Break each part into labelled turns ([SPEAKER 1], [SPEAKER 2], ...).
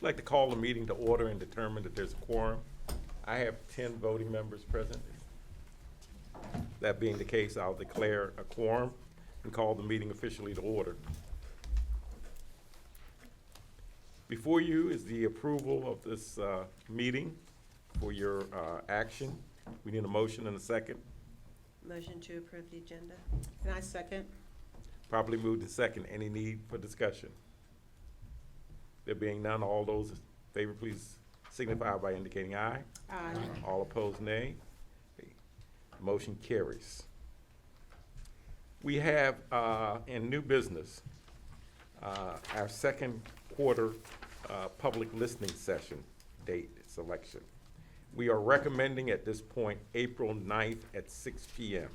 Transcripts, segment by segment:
[SPEAKER 1] I'd like to call the meeting to order and determine that there's a quorum. I have 10 voting members present. That being the case, I'll declare a quorum and call the meeting officially to order. Before you is the approval of this meeting for your action. We need a motion and a second.
[SPEAKER 2] Motion to approve the agenda.
[SPEAKER 3] And I second.
[SPEAKER 1] Properly moved and second. Any need for discussion? There being none, all those in favor, please signify by indicating aye.
[SPEAKER 3] Aye.
[SPEAKER 1] All opposed, nay. Motion carries. We have in new business our second quarter public listening session date selection. We are recommending at this point April 9th at 6 p.m.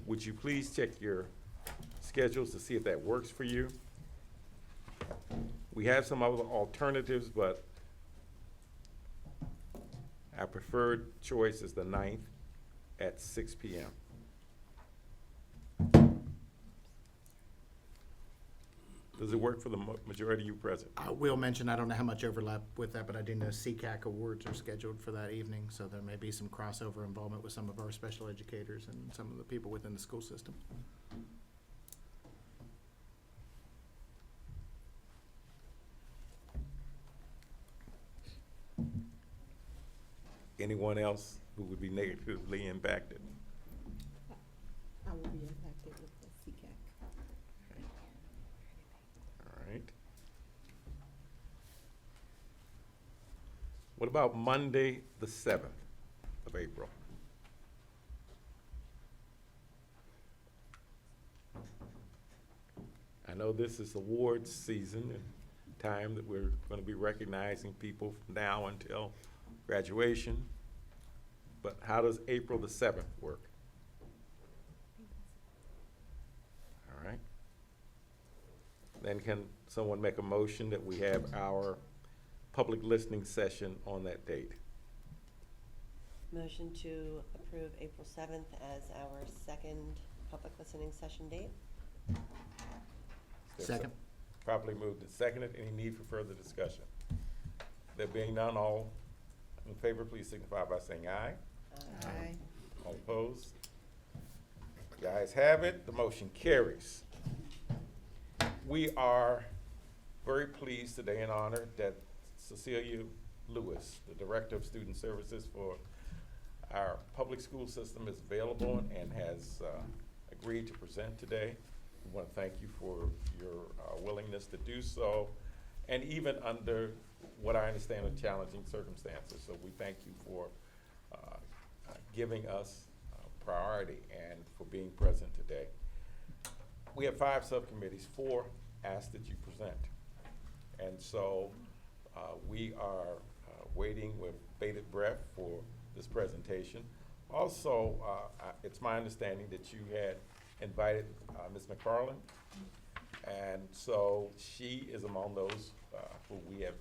[SPEAKER 1] Would you please check your schedules to see if that works for you? We have some other alternatives, but our preferred choice is the 9th at 6 p.m. Does it work for the majority of you present?
[SPEAKER 4] I will mention, I don't know how much overlap with that, but I do know CCAC awards are scheduled for that evening, so there may be some crossover involvement with some of our special educators and some of the people within the school system.
[SPEAKER 1] Anyone else who would be negatively impacted?
[SPEAKER 3] I will be impacted with the CCAC.
[SPEAKER 1] All right. What about Monday, the 7th of April? I know this is awards season and time that we're going to be recognizing people from now until graduation, but how does April the 7th work? All right. Then can someone make a motion that we have our public listening session on that date?
[SPEAKER 2] Motion to approve April 7th as our second public listening session date.
[SPEAKER 4] Second.
[SPEAKER 1] Properly moved and seconded. Any need for further discussion? There being none, all in favor, please signify by saying aye.
[SPEAKER 3] Aye.
[SPEAKER 1] All opposed? The ayes have it. The motion carries. We are very pleased today and honored that Cecilia Lewis, the Director of Student Services for our public school system, is available and has agreed to present today. We want to thank you for your willingness to do so, and even under what I understand are challenging circumstances. So we thank you for giving us priority and for being present today. We have 5 subcommittees. 4 asked that you present. And so we are waiting with bated breath for this presentation. Also, it's my understanding that you had invited Ms. McFarland, and so she is among those who we have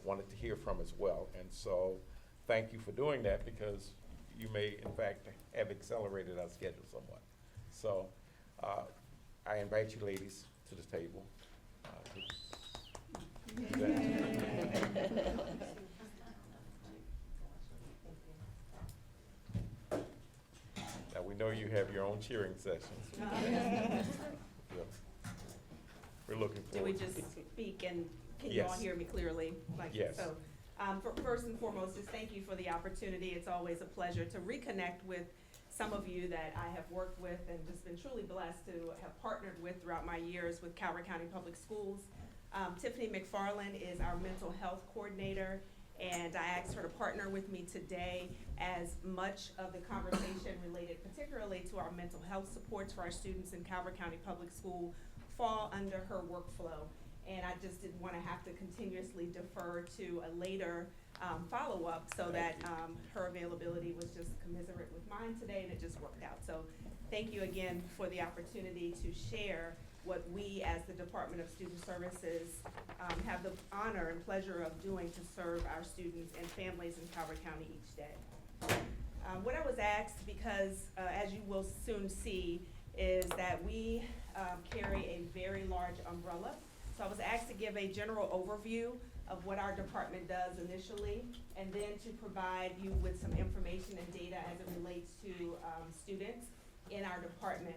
[SPEAKER 1] wanted to hear from as well. And so thank you for doing that, because you may in fact have accelerated our schedule somewhat. So I invite you ladies to the table. To present. Now, we know you have your own cheering sessions. Yeah. We're looking
[SPEAKER 5] Do
[SPEAKER 1] forward
[SPEAKER 5] we
[SPEAKER 1] to
[SPEAKER 5] just
[SPEAKER 1] it.
[SPEAKER 5] speak, and can you all
[SPEAKER 1] Yes.
[SPEAKER 5] hear me clearly?
[SPEAKER 1] Yes.
[SPEAKER 5] So, first and foremost, just thank you for the opportunity. It's always a pleasure to reconnect with some of you that I have worked with and just been truly blessed to have partnered with throughout my years with Calvert County Public Schools. Tiffany McFarland is our mental health coordinator, and I asked her to partner with me today as much of the conversation related particularly to our mental health supports for our students in Calvert County Public School fall under her workflow. And I just didn't want to have to continuously defer to a later follow-up, so that her availability was just commiserate with mine today, and it just worked out. So thank you again for the opportunity to share what we as the Department of Student Services have the honor and pleasure of doing to serve our students and families in Calvert County each day. What I was asked, because as you will soon see, is that we carry a very large umbrella. So I was asked to give a general overview of what our department does initially, and then to provide you with some information and data as it relates to students in our department.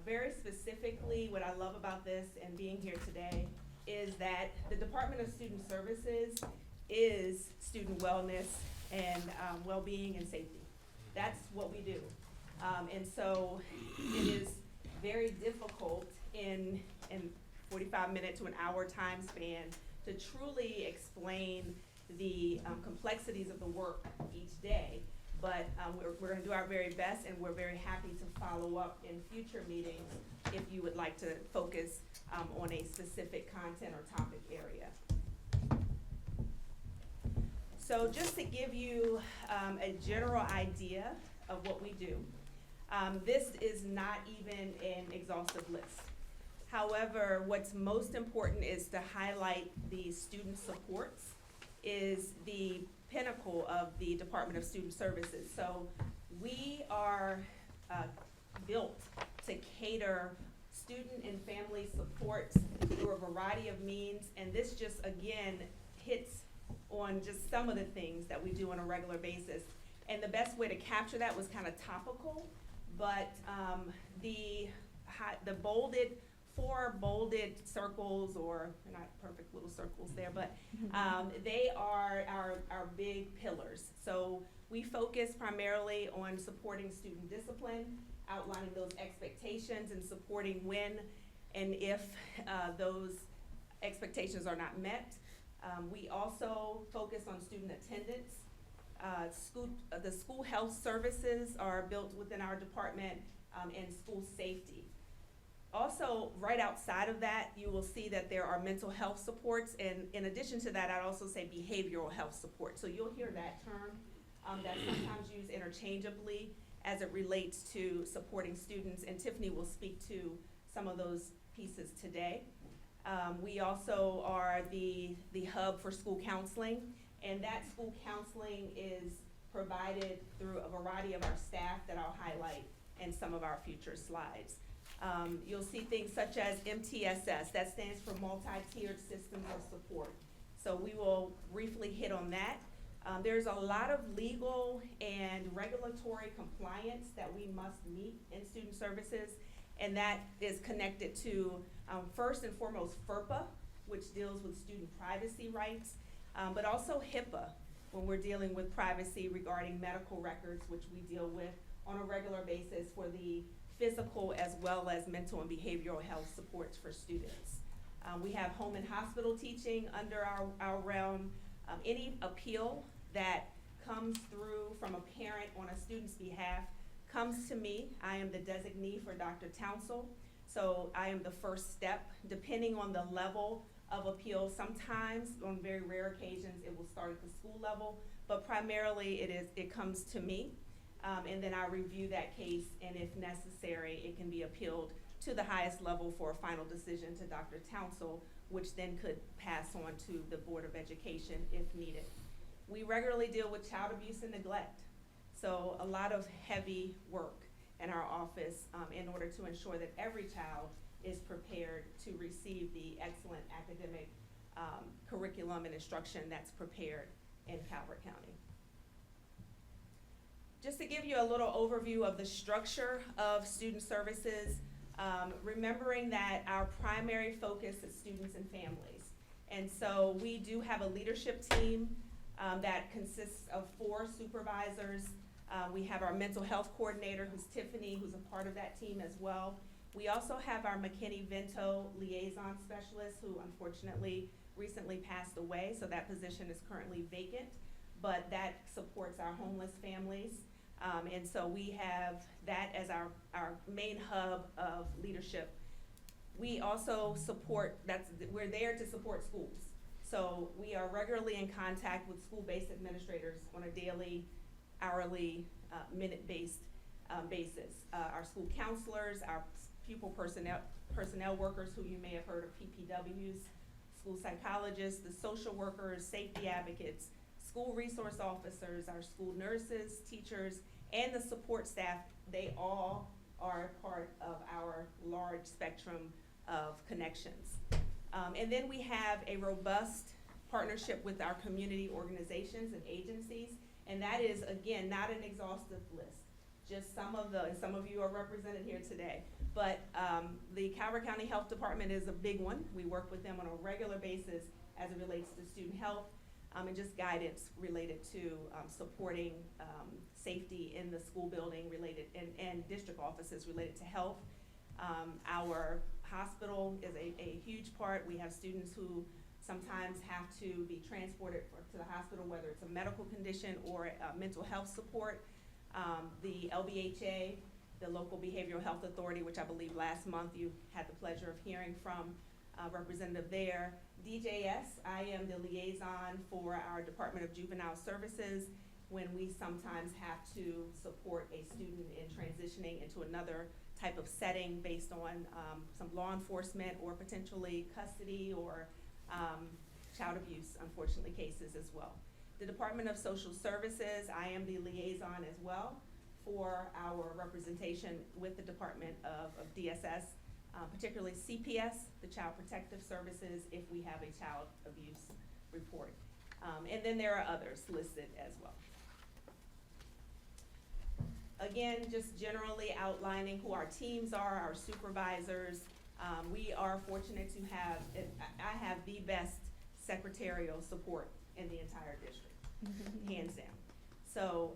[SPEAKER 5] Very specifically, what I love about this and being here today is that the Department of Student Services is student wellness and well-being and safety. That's what we do. And so it is very difficult in 45-minute to an hour time span to truly explain the complexities of the work each day. But we're gonna do our very best, and we're very happy to follow up in future meetings if you would like to focus on a specific content or topic area. So just to give you a general idea of what we do, this is not even an exhaustive list. However, what's most important is to highlight the student supports is the pinnacle of the Department of Student Services. So we are built to cater student and family supports through a variety of means, and this just again hits on just some of the things that we do on a regular basis. And the best way to capture that was kind of topical, but the bolded, 4 bolded circles, or they're not perfect little circles there, but they are our big pillars. So we focus primarily on supporting student discipline, outlining those expectations, and supporting when and if those expectations are not met. We also focus on student attendance. The school health services are built within our department, and school safety. Also, right outside of that, you will see that there are mental health supports, and in addition to that, I'd also say behavioral health support. So you'll hear that term that's sometimes used interchangeably as it relates to supporting students, and Tiffany will speak to some of those pieces today. We also are the hub for school counseling, and that school counseling is provided through a variety of our staff that I'll highlight in some of our future slides. You'll see things such as MTSS, that stands for Multi-Tiered Systems of Support. So we will briefly hit on that. There's a lot of legal and regulatory compliance that we must meet in student services, and that is connected to, first and foremost, FERPA, which deals with student privacy rights, but also HIPAA, when we're dealing with privacy regarding medical records, which we deal with on a regular basis for the physical as well as mental and behavioral health supports for students. We have home and hospital teaching under our realm. Any appeal that comes through from a parent on a student's behalf comes to me. I am the designee for Dr. Townsell, so I am the first step. Depending on the level of appeal, sometimes on very rare occasions it will start at the school level, but primarily it comes to me. And then I review that case, and if necessary, it can be appealed to the highest level for a final decision to Dr. Townsell, which then could pass on to the Board of Education if needed. We regularly deal with child abuse and neglect, so a lot of heavy work in our office in order to ensure that every child is prepared to receive the excellent academic curriculum and instruction that's prepared in Calvert County. Just to give you a little overview of the structure of student services, remembering that our primary focus is students and families. And so we do have a leadership team that consists of 4 supervisors. We have our mental health coordinator, who's Tiffany, who's a part of that team as well. We also have our McKinney-Vento liaison specialist, who unfortunately recently passed away, so that position is currently vacant, but that supports our homeless families. And so we have that as our main hub of leadership. We also support, we're there to support schools. So we are regularly in contact with school-based administrators on a daily, hourly, minute-based basis. Our school counselors, our pupil personnel workers, who you may have heard of PPWs, school psychologists, the social workers, safety advocates, school resource officers, our school nurses, teachers, and the support staff, they all are part of our large spectrum of connections. And then we have a robust partnership with our community organizations and agencies, and that is, again, not an exhaustive list. Just some of you are represented here today. But the Calvert County Health Department is a big one. We work with them on a regular basis as it relates to student health and just guidance related to supporting safety in the school building related and district offices related to health. Our hospital is a huge part. We have students who sometimes have to be transported to the hospital, whether it's a medical condition or mental health support. The LBHA, the Local Behavioral Health Authority, which I believe last month you had the pleasure of hearing from representative there. DJS, I am the liaison for our Department of Juvenile Services when we sometimes have to support a student in transitioning into another type of setting based on some law enforcement or potentially custody or child abuse, unfortunately, cases as well. The Department of Social Services, I am the liaison as well for our representation with the Department of DSS, particularly CPS, the Child Protective Services, if we have a child abuse report. And then there are others listed as well. Again, just generally outlining who our teams are, our supervisors. We are fortunate to have, I have the best secretarial support in the entire district, hands down. So,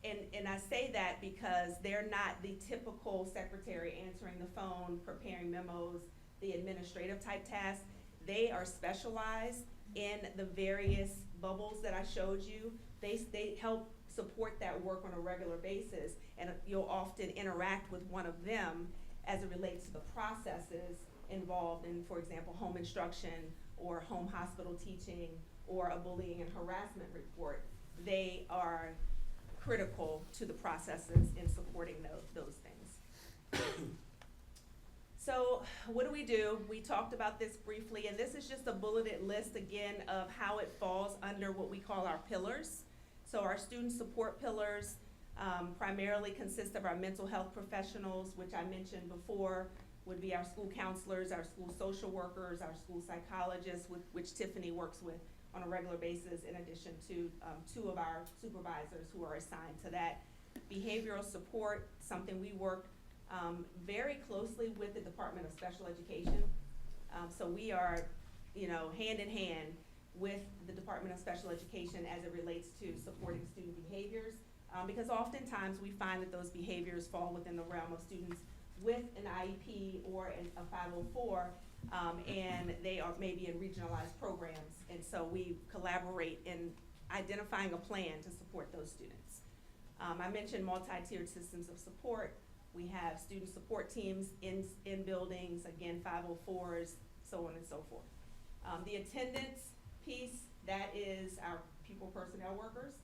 [SPEAKER 5] and I say that because they're not the typical secretary answering the phone, preparing memos, the administrative type tasks. They are specialized in the various bubbles that I showed you. They help support that work on a regular basis, and you'll often interact with one of them as it relates to the processes involved in, for example, home instruction or home hospital teaching or a bullying and harassment report. They are critical to the processes in supporting those things. So what do? We talked about this briefly, and this is just a bulleted list again of how it falls under what we call our pillars. So our student support pillars primarily consist of our mental health professionals, which I mentioned before, would be our school counselors, our school social workers, our school psychologists, which Tiffany works with on a regular basis, in addition to 2 of our supervisors who are assigned to that. Behavioral support, something we work very closely with the Department of Special Education. So we are, hand in hand with the Department of Special Education as it relates to supporting student behaviors, because oftentimes we find that those behaviors fall within the realm of students with an IEP or a 504, and they are maybe in regionalized programs, and so we collaborate in identifying a plan to support those students. I mentioned multi-tiered systems of support. We have student support teams in buildings, again, 504s, so on and so forth. The attendance piece, that is our pupil personnel workers,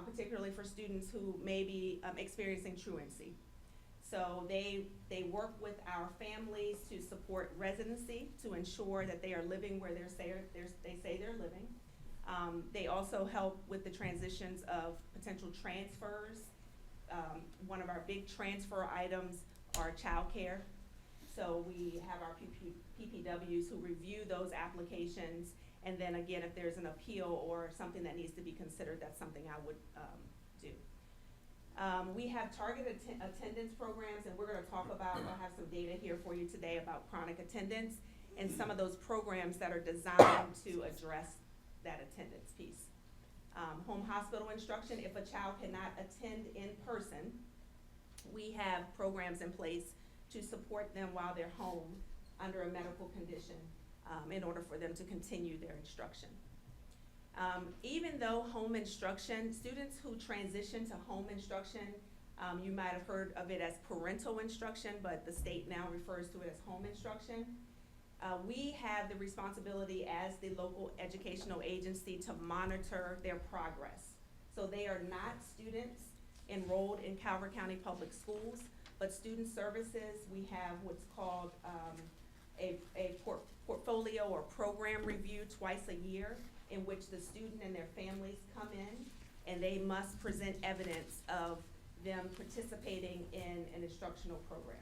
[SPEAKER 5] particularly for students who may be experiencing truancy. So they work with our families to support residency, to ensure that they are living where they say they're living. They also help with the transitions of potential transfers. One of our big transfer items are childcare. So we have our PPWs who review those applications, and then again, if there's an appeal or something that needs to be considered, that's something I would do. We have targeted attendance programs, and we're going to talk about, I'll have some data here for you today about chronic attendance and some of those programs that are designed to address that attendance piece. Home hospital instruction, if a child cannot attend in person, we have programs in place to support them while they're home under a medical condition in order for them to continue their instruction. Even though home instruction, students who transition to home instruction, you might have heard of it as parental instruction, but the state now refers to it as home instruction. We have the responsibility as the local educational agency to monitor their progress. So they are not students enrolled in Calvert County Public Schools, but student services, we have what's called a portfolio or program review twice a year, in which the student and their families come in, and they must present evidence of them participating in an instructional program.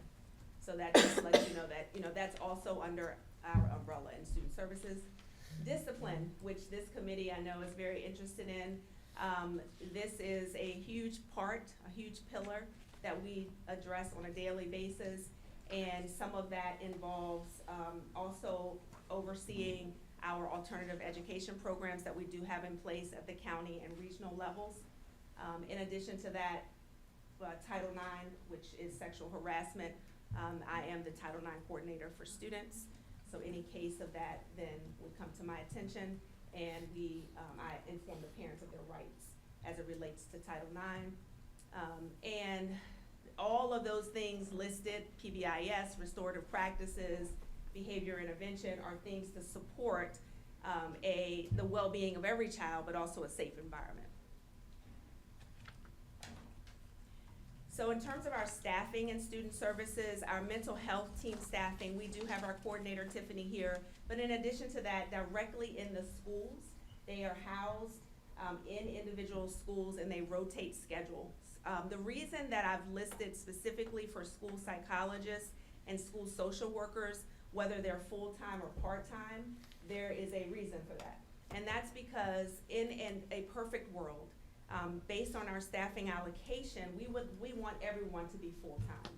[SPEAKER 5] So that just lets you know that, that's also under our umbrella in student services. Discipline, which this committee I know is very interested in. This is a huge part, a huge pillar that we address on a daily basis. And some of that involves also overseeing our alternative education programs that we do have in place at the county and regional levels. In addition to that, Title IX, which is sexual harassment, I am the Title IX coordinator for students. So any case of that then would come to my attention, and I inform the parents of their rights as it relates to Title IX. And all of those things listed, PBIS, restorative practices, behavior intervention, are things to support the well-being of every child, but also a safe environment. So in terms of our staffing and student services, our mental health team staffing, we do have our coordinator, Tiffany, here. But in addition to that, directly in the schools, they are housed in individual schools, and they rotate schedules. The reason that I've listed specifically for school psychologists and school social workers, whether they're full-time or part-time, there is a reason for that. And that's because in a perfect world, based on our staffing allocation, we want everyone to be full-time.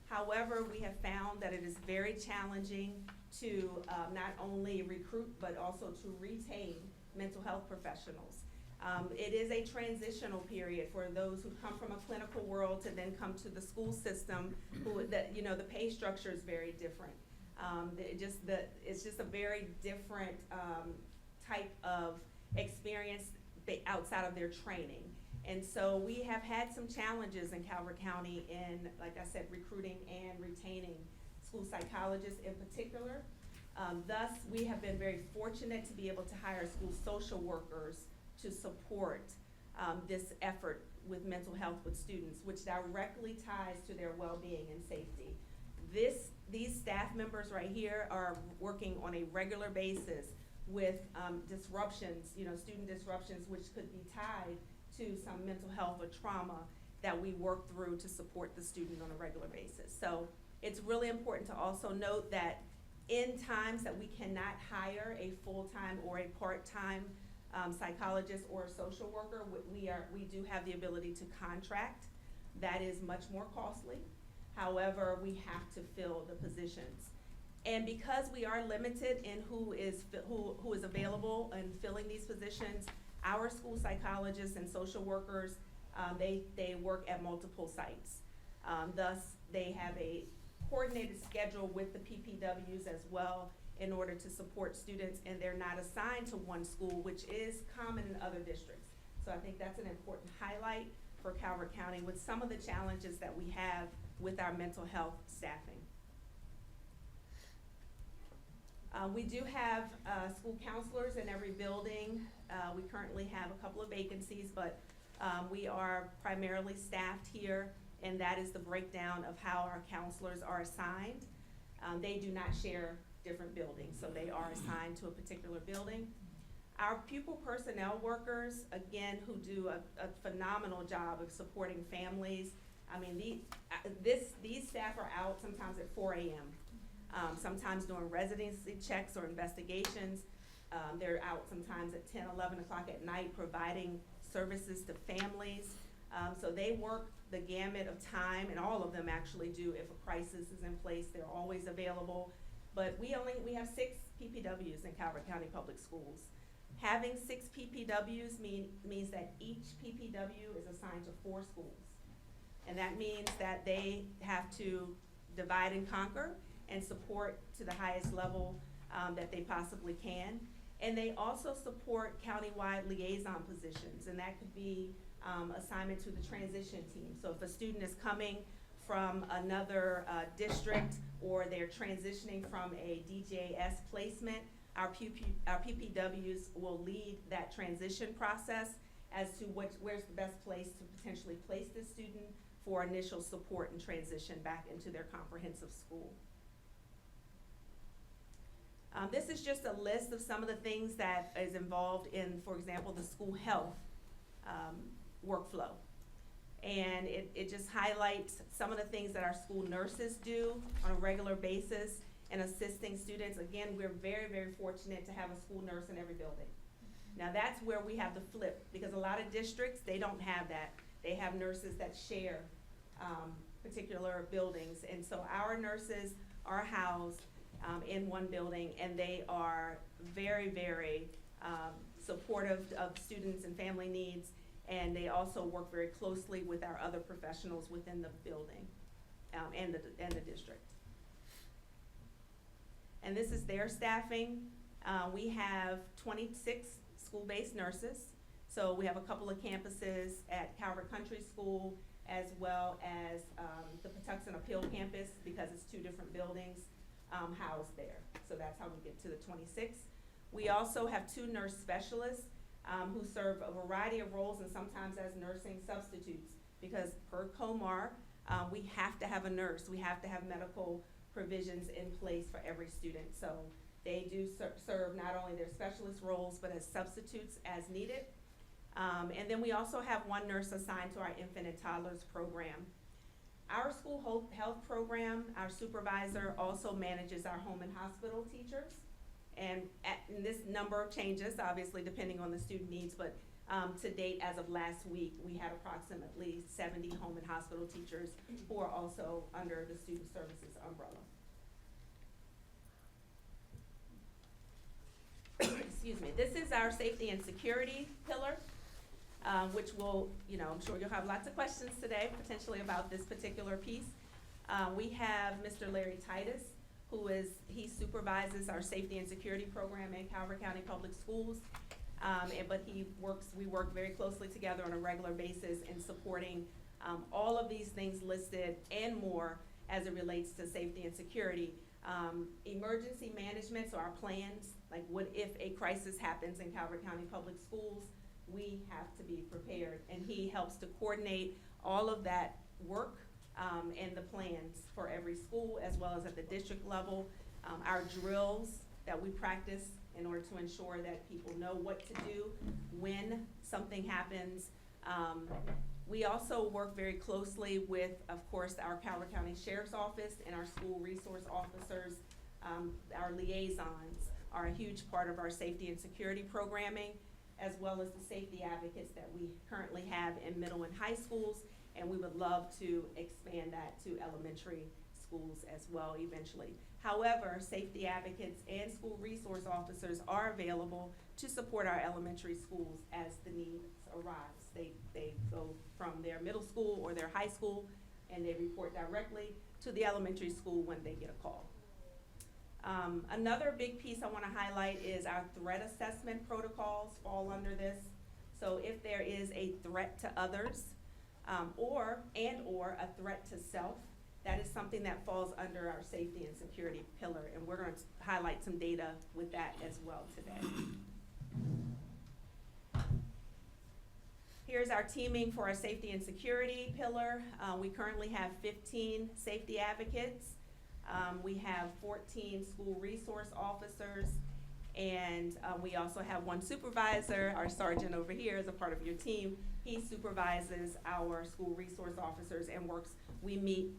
[SPEAKER 5] However, we have found that it is very challenging to not only recruit, but also to retain mental health professionals. It is a transitional period for those who come from a clinical world to then come to the school system, the pay structure is very different. It's just a very different type of experience outside of their training. And so we have had some challenges in Calvert County in, like I said, recruiting and retaining school psychologists in particular. Thus, we have been very fortunate to be able to hire school social workers to support this effort with mental health with students, which directly ties to their well-being and safety. These staff members right here are working on a regular basis with disruptions, student disruptions, which could be tied to some mental health or trauma that we work through to support the student on a regular basis. So it's really important to also note that in times that we cannot hire a full-time or a part-time psychologist or a social worker, we do have the ability to contract. That is much more costly. However, we have to fill the positions. And because we are limited in who is available and filling these positions, our school psychologists and social workers, they work at multiple sites. Thus, they have a coordinated schedule with the PPWs as well in order to support students, and they're not assigned to one school, which is common in other districts. So I think that's an important highlight for Calvert County with some of the challenges that we have with our mental health staffing. We do have school counselors in every building. We currently have a couple of vacancies, but we are primarily staffed here, and that is the breakdown of how our counselors are assigned. They do not share different buildings, so they are assigned to a particular building. Our pupil personnel workers, again, who do a phenomenal job of supporting families. I mean, these staff are out sometimes at 4 a.m., sometimes doing residency checks or investigations. They're out sometimes at 10, 11 o'clock at night providing services to families. So they work the gamut of time, and all of them actually do. If a crisis is in place, they're always available. But we have 6 PPWs in Calvert County Public Schools. Having 6 PPWs means that each PPW is assigned to 4 schools. And that means that they have to divide and conquer and support to the highest level that they possibly can. And they also support countywide liaison positions, and that could be assignment to the transition team. So if a student is coming from another district, or they're transitioning from a DJS placement, our PPWs will lead that transition process as to where's the best place to potentially place this student for initial support and transition back into their comprehensive school. This is just a list of some of the things that is involved in, for example, the school health workflow. And it just highlights some of the things that our school nurses do on a regular basis in assisting students. Again, we're very, very fortunate to have a school nurse in every building. Now that's where we have the flip, because a lot of districts, they don't have that. They have nurses that share particular buildings. And so our nurses are housed in one building, and they are very, very supportive of students and family needs. And they also work very closely with our other professionals within the building and the district. And this is their staffing. We have 26 school-based nurses. So we have a couple of campuses at Calvert Country School, as well as the Patuxent Appeal campus, because it's 2 different buildings housed there. So that's how we get to the 26. We also have 2 nurse specialists who serve a variety of roles, and sometimes as nursing substitutes, because per COMAR, we have to have a nurse. We have to have medical provisions in place for every student. So they do serve not only their specialist roles, but as substitutes as needed. And then we also have 1 nurse assigned to our infant and toddlers program. Our school health program, our supervisor also manages our home and hospital teachers. And this number changes, obviously, depending on the student needs, but to date, as of last week, we had approximately 70 home and hospital teachers who are also under the student services umbrella. Excuse me. This is our safety and security pillar, which will, I'm sure you'll have lots of questions today, potentially about this particular piece. We have Mr. Larry Titus, he supervises our safety and security program in Calvert County Public Schools. But we work very closely together on a regular basis in supporting all of these things listed and more as it relates to safety and security. Emergency management, so our plans, like what if a crisis happens in Calvert County Public Schools, we have to be prepared. And he helps to coordinate all of that work and the plans for every school, as well as at the district level. Our drills that we practice in order to ensure that people know what to do when something happens. We also work very closely with, of course, our Calvert County Sheriff's Office and our school resource officers. Our liaisons are a huge part of our safety and security programming, as well as the safety advocates that we currently have in middle and high schools, and we would love to expand that to elementary schools as well eventually. However, safety advocates and school resource officers are available to support our elementary schools as the needs arise. They go from their middle school or their high school, and they report directly to the elementary school when they get a call. Another big piece I want to highlight is our threat assessment protocols fall under this. So if there is a threat to others or a threat to self, that is something that falls under our safety and security pillar, and we're going to highlight some data with that as well today. Here's our teaming for our safety and security pillar. We currently have 15 safety advocates. We have 14 school resource officers, and we also have 1 supervisor. Our sergeant over here is a part of your team. He supervises our school resource officers and works. We meet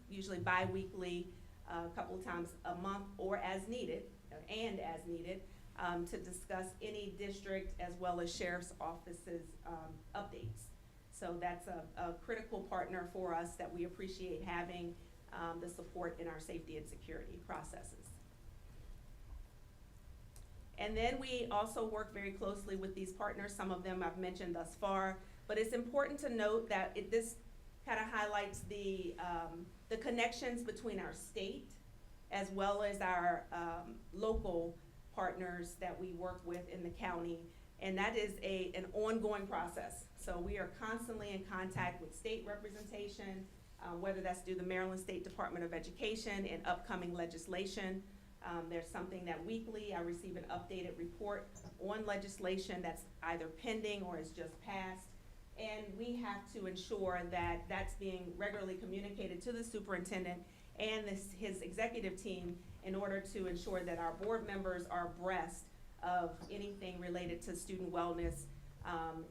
[SPEAKER 5] usually bi-weekly, a couple of times a month or as needed, to discuss any district as well as sheriff's offices updates. So that's a critical partner for us that we appreciate having the support in our safety and security processes. And then we also work very closely with these partners. Some of them I've mentioned thus far, but it's important to note that this kind of highlights the connections between our state as well as our local partners that we work with in the county, and that is an ongoing process. So we are constantly in contact with state representation, whether that's through the Maryland State Department of Education and upcoming legislation. There's something that weekly I receive an updated report on legislation that's either pending or is just passed. And we have to ensure that that's being regularly communicated to the superintendent and his executive team in order to ensure that our board members are abreast of anything related to student wellness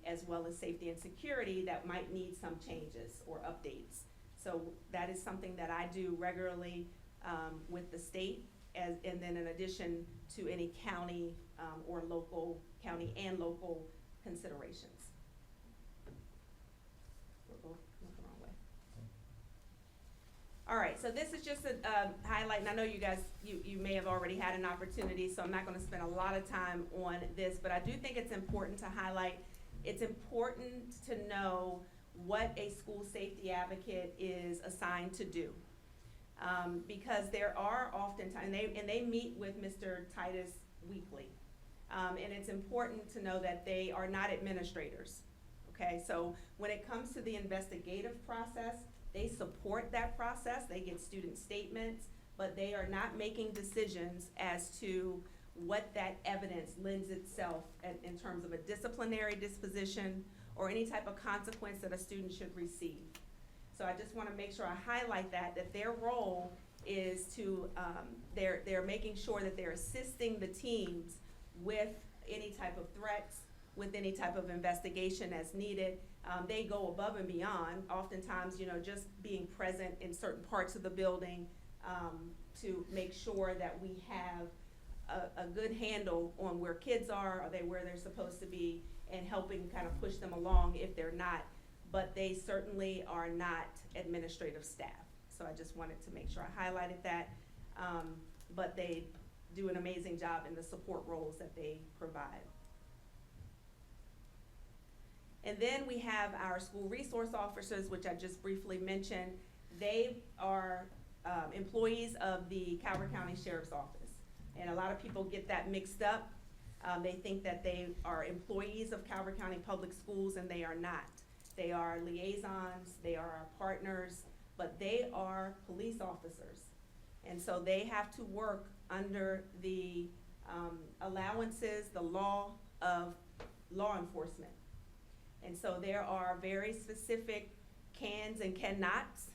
[SPEAKER 5] as well as safety and security that might need some changes or updates. So that is something that I do regularly with the state, and then in addition to any county or local, county and local considerations. Went the wrong way. All right, so this is just a highlight, and I know you guys, you may have already had an opportunity, so I'm not gonna spend a lot of time on this, but I do think it's important to highlight, it's important to know what a school safety advocate is assigned to do. Because there are oftentimes, and they meet with Mr. Titus weekly. And it's important to know that they are not administrators, okay? So when it comes to the investigative process, they support that process, they get student statements, but they are not making decisions as to what that evidence lends itself in terms of a disciplinary disposition or any type of consequence that a student should receive. So I just wanna make sure I highlight that their role is to, they're making sure that they're assisting the teams with any type of threats, with any type of investigation as needed. They go above and beyond, oftentimes, just being present in certain parts of the building to make sure that we have a good handle on where kids are they where they're supposed to be, and helping kind of push them along if they're not. But they certainly are not administrative staff. So I just wanted to make sure I highlighted that. But they do an amazing job in the support roles that they provide. And then we have our school resource officers, which I just briefly mentioned. They are employees of the Calvert County Sheriff's Office. And a lot of people get that mixed up. They think that they are employees of Calvert County Public Schools, and they are not. They are liaisons, they are our partners, but they are police officers. And so they have to work under the allowances, the law of law enforcement. And so there are very specific cans and cannots,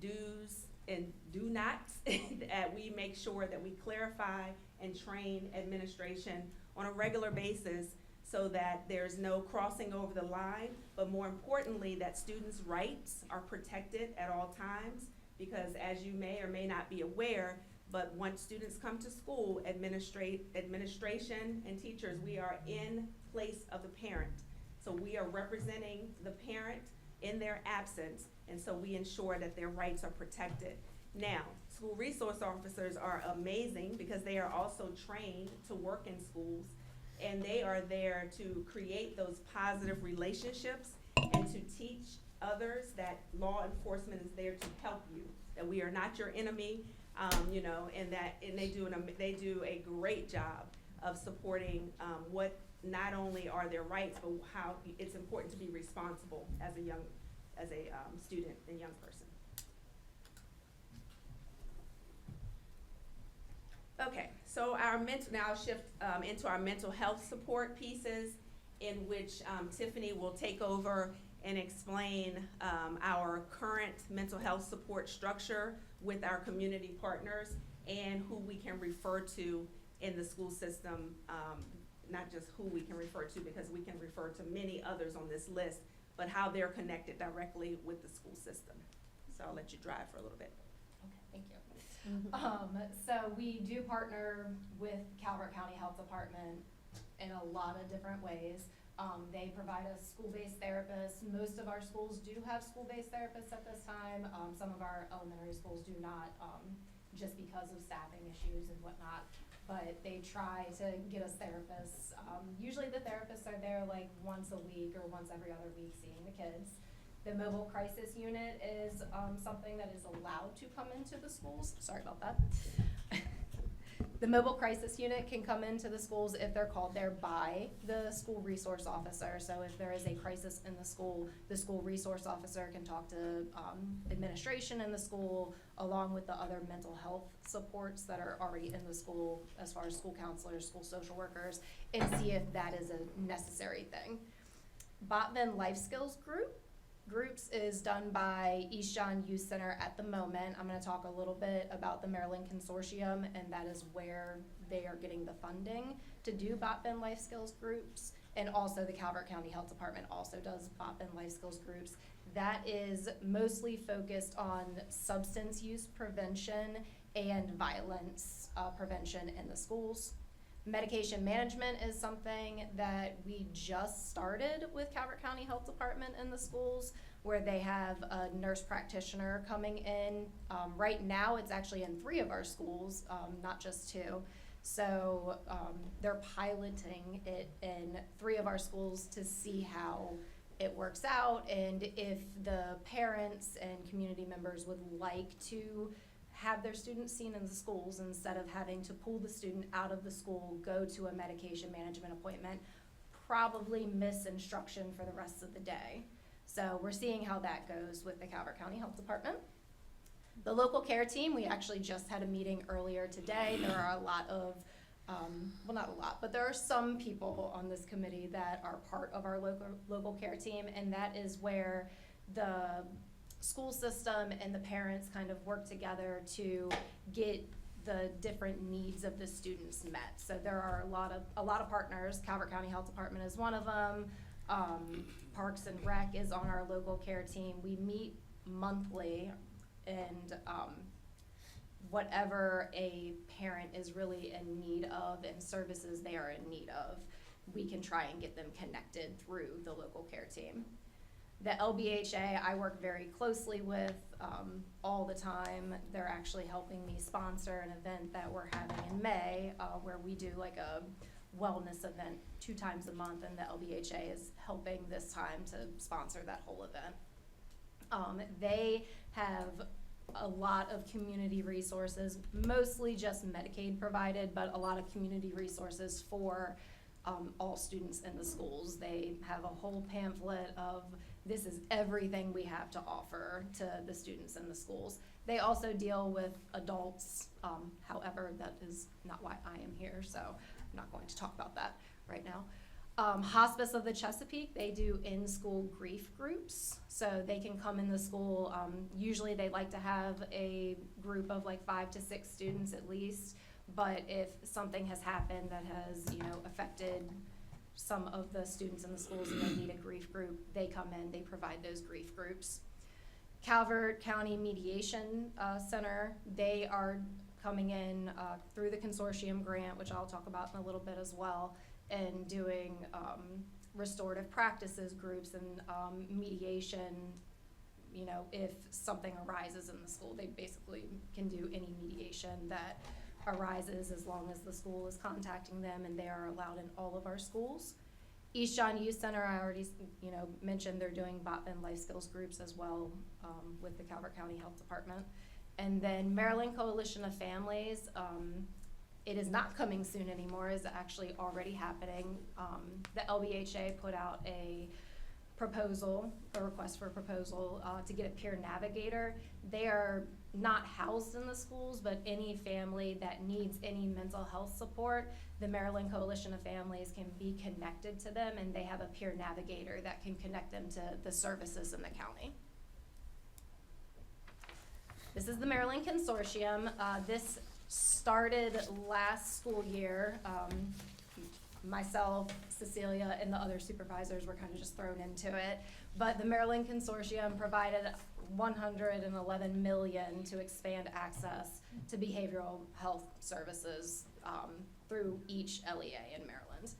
[SPEAKER 5] do's and do nots that we make sure that we clarify and train administration on a regular basis, so that there's no crossing over the line, but more importantly, that students' rights are protected at all times. Because as you may or may not be aware, but once students come to school, administration and teachers, we are in place of the parent. So we are representing the parent in their absence, and so we ensure that their rights are protected. Now, school resource officers are amazing because they are also trained to work in schools, and they are there to create those positive relationships and to teach others that law enforcement is there to help you, that we are not your enemy, and they do a great job of supporting what not only are their rights, but how it's important to be responsible as a student and young person. Okay, so now I'll shift into our mental health support pieces, in which Tiffany will take over and explain our current mental health support structure with our community partners and who we can refer to in the school system, not just who we can refer to, because we can refer to many others on this list, but how they're connected directly with the school system. So I'll let you drive for a little bit.
[SPEAKER 6] Okay, thank you. So we do partner with Calvert County Health Department in a lot of different ways. They provide us school-based therapists. Most of our schools do have school-based therapists at this time. Some of our elementary schools do not, just because of staffing issues and whatnot. But they try to get us therapists. Usually the therapists are there like once a week or once every other week seeing the kids. The mobile crisis unit is something that is allowed to come into the schools. Sorry about that. The mobile crisis unit can come into the schools if they're called there by the school resource officer. So if there is a crisis in the school resource officer can talk to administration in the school, along with the other mental health supports that are already in the school, as far as school counselors, school social workers, and see if that is a necessary thing. Botman Life Skills Groups is done by East John Youth Center at the moment. I'm going to talk a little bit about the Maryland Consortium, and that is where they are getting the funding to do Botman Life Skills Groups. And also the Calvert County Health Department also does BOP and life skills groups. That is mostly focused on substance use prevention and violence prevention in the schools. Medication management is something that we just started with Calvert County Health Department in the schools, where they have a nurse practitioner coming in. Right now, it's actually in 3 of our schools, not just 2. So they're piloting it in 3 of our schools to see how it works out, and if the parents and community members would like to have their students seen in the schools instead of having to pull the student out of the school, go to a medication management appointment, probably miss instruction for the rest of the day. So we're seeing how that goes with the Calvert County Health Department. The local care team, we actually just had a meeting earlier today. There are a lot of, well, not a lot, but there are some people on this committee that are part of our local care team, and that is where the school system and the parents kind of work together to get the different needs of the students met. So there are a lot of partners. Calvert County Health Department is one of them. Parks and Rec is on our local care team. We meet monthly, and whatever a parent is really in need of and services they are in need of, we can try and get them connected through the local care team. The LBHA I work very closely with all the time. They're actually helping me sponsor an event that we're having in May where we do like a wellness event 2 times a month, and the LBHA is helping this time to sponsor that whole event. They have a lot of community resources, mostly just Medicaid provided, but a lot of community resources for all students in the schools. They have a whole pamphlet of this is everything we have to offer to the students in the schools. They also deal with adults, however, that is not why I am here, so I'm not going to talk about that right now. Hospice of the Chesapeake, they do in-school grief groups, so they can come in the school. Usually they like to have a group of like 5 to 6 students at least, but if something has happened that has, affected some of the students in the schools and they need a grief group, they come in, they provide those grief groups. Calvert County Mediation Center, they are coming in through the consortium grant, which I'll talk about in a little bit as well, and doing restorative practices groups and mediation. If something arises in the school, they basically can do any mediation that arises as long as the school is contacting them, and they are allowed in all of our schools. East John Youth Center, I already mentioned they're doing BOP and life skills groups as well with the Calvert County Health Department. And then Maryland Coalition of Families, it is not coming soon anymore, it's actually already happening. The LBHA put out a request for a proposal to get a peer navigator. They are not housed in the schools, but any family that needs any mental health support, the Maryland Coalition of Families can be connected to them, and they have a peer navigator that can connect them to the services in the county. This is the Maryland Consortium. This started last school year. Myself, Cecilia, and the other supervisors were kind of just thrown into it. But the Maryland Consortium provided $111 million to expand access to behavioral health services through each LEA in Maryland.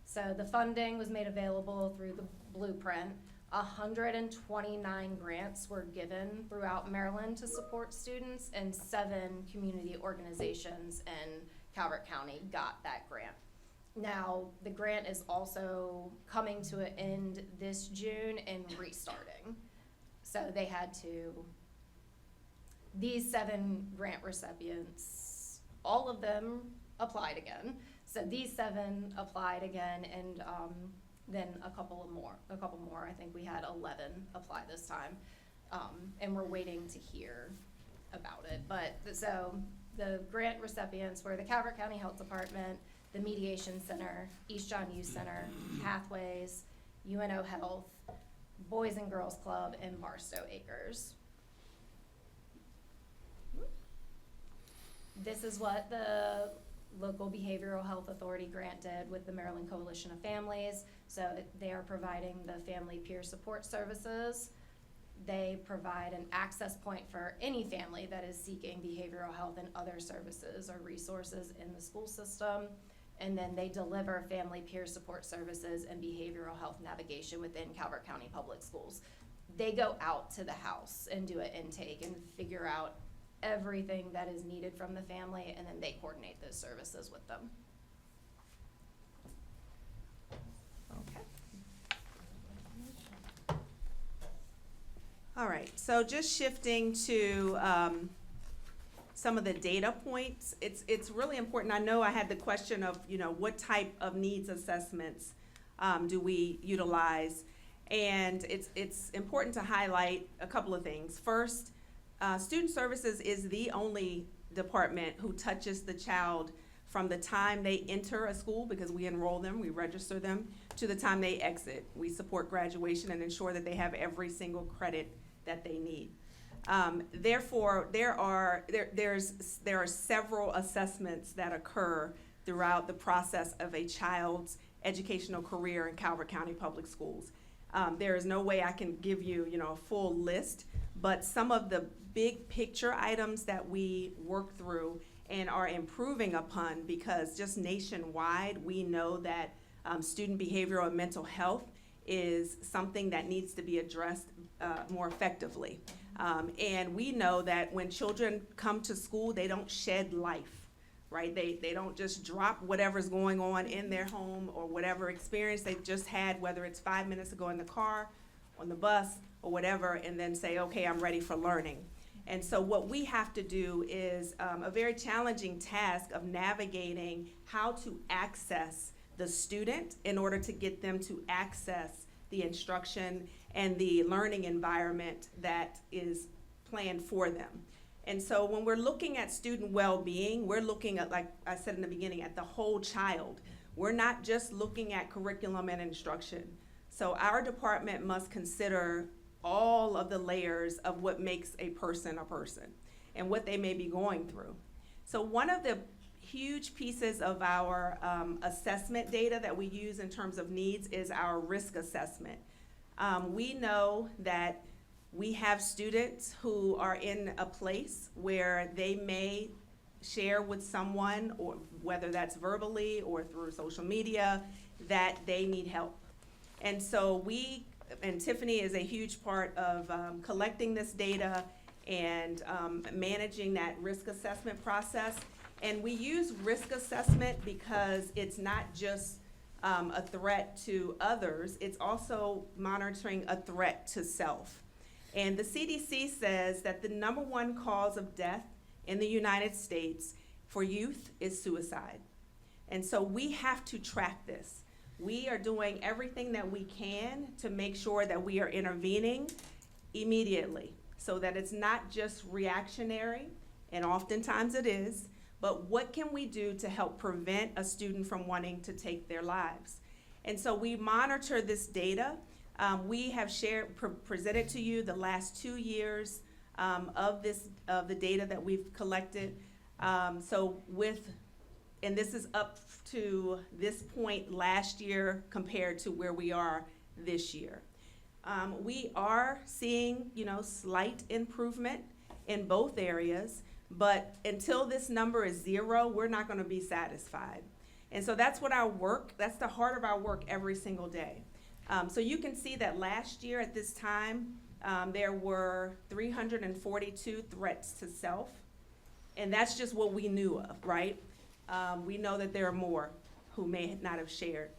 [SPEAKER 6] So the funding was made available through the blueprint. 129 grants were given throughout Maryland to support students, and 7 community organizations in Calvert County got that grant. Now, the grant is also coming to an end this June and restarting. So they had to, these 7 grant recipients, all of them applied again. So these 7 applied again, and then a couple more. I think we had 11 apply this time, and we're waiting to hear about it. But so the grant recipients were the Calvert County Health Department, the Mediation Center, East John Youth Center, Pathways, UNO Health, Boys and Girls Club, and Barstow Acres. This is what the local behavioral health authority grant did with the Maryland Coalition of Families. So they are providing the family peer support services. They provide an access point for any family that is seeking behavioral health and other services or resources in the school system. And then they deliver family peer support services and behavioral health navigation within Calvert County Public Schools. They go out to the house and do an intake and figure out everything that is needed from the family, and then they coordinate those services with them. Okay.
[SPEAKER 5] All right, so just shifting to some of the data points, it's really important. I know I had the question of, what type of needs assessments do we utilize? And it's important to highlight a couple of things. First, Student Services is the only department who touches the child from the time they enter a school, because we enroll them, we register them, to the time they exit. We support graduation and ensure that they have every single credit that they need. Therefore, there are several assessments that occur throughout the process of a child's educational career in Calvert County Public Schools. There is no way I can give you, a full list, but some of the big picture items that we work through and are improving upon, because just nationwide, we know that student behavioral and mental health is something that needs to be addressed more effectively. And we know that when children come to school, they don't shed life, right? They don't just drop whatever's going on in their home or whatever experience they just had, whether it's 5 minutes ago in the car, on the bus, or whatever, and then say, okay, I'm ready for learning. And so what we have to do is a very challenging task of navigating how to access the student in order to get them to access the instruction and the learning environment that is planned for them. And so when we're looking at student well-being, we're looking at, like I said in the beginning, at the whole child. We're not just looking at curriculum and instruction. So our department must consider all of the layers of what makes a person and what they may be going through. So one of the huge pieces of our assessment data that we use in terms of needs is our risk assessment. We know that we have students who are in a place where they may share with someone, or whether that's verbally or through social media, that they need help. And so and Tiffany is a huge part of collecting this data and managing that risk assessment process. And we use risk assessment because it's not just a threat to others, it's also monitoring a threat to self. And the CDC says that the #1 cause of death in the United States for youth is suicide. And so we have to track this. We are doing everything that we can to make sure that we are intervening immediately so that it's not just reactionary, and oftentimes it is, but what can we do to help prevent a student from wanting to take their lives? And so we monitor this data. We have presented to you the last 2 years of the data that we've collected. And this is up to this point last year compared to where we are this year. We are seeing, slight improvement in both areas, but until this number is 0, we're not going to be satisfied. And so that's that's the heart of our work every single day. So you can see that last year at this time, there were 342 threats to self, and that's just what we knew of, right? We know that there are more who may not have shared.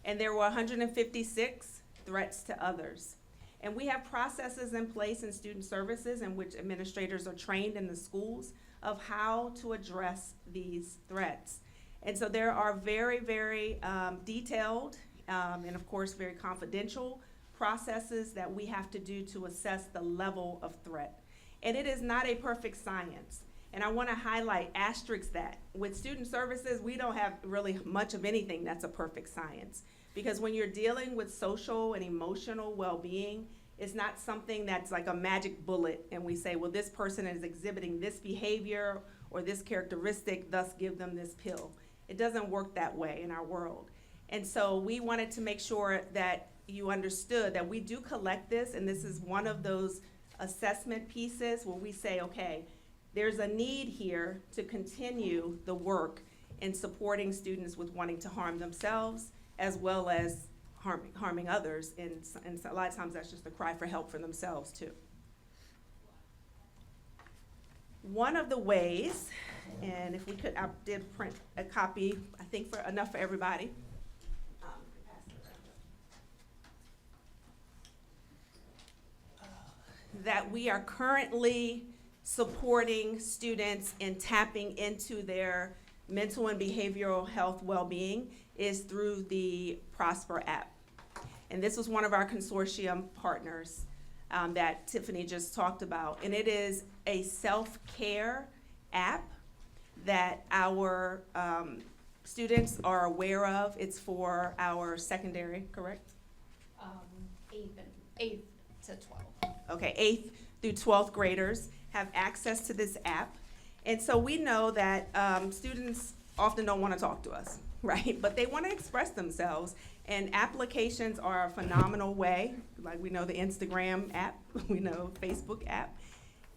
[SPEAKER 5] And there were 156 threats to others. And we have processes in place in student services in which administrators are trained in the schools of how to address these threats. And so there are very, very detailed and of course very confidential processes that we have to do to assess the level of threat. And it is not a perfect science. And I want to highlight, asterisk that. With student services, we don't have really much of anything that's a perfect science. Because when you're dealing with social and emotional well-being, it's not something that's like a magic bullet and we say, well, this person is exhibiting this behavior or this characteristic, thus give them this pill. It doesn't work that way in our world. And so we wanted to make sure that you understood that we do collect this, and this is one of those assessment pieces where we say, okay, there's a need here to continue the work in supporting students with wanting to harm themselves as well as harming others, and a lot of times that's just a cry for help for themselves too. One of the ways, and if we could, I did print a copy, I think for enough for everybody. That we are currently supporting students in tapping into their mental and behavioral health well-being is through the Prosper app. And this was one of our consortium partners that Tiffany just talked about. And it is a self-care app that our students are aware of. It's for our secondary, correct?
[SPEAKER 6] 8th to 12th.
[SPEAKER 5] Okay, 8th through 12th graders have access to this app. And so we know that students often don't want to talk to us, right? But they want to express themselves. And applications are a phenomenal way. Like we know the Instagram app, we know Facebook app.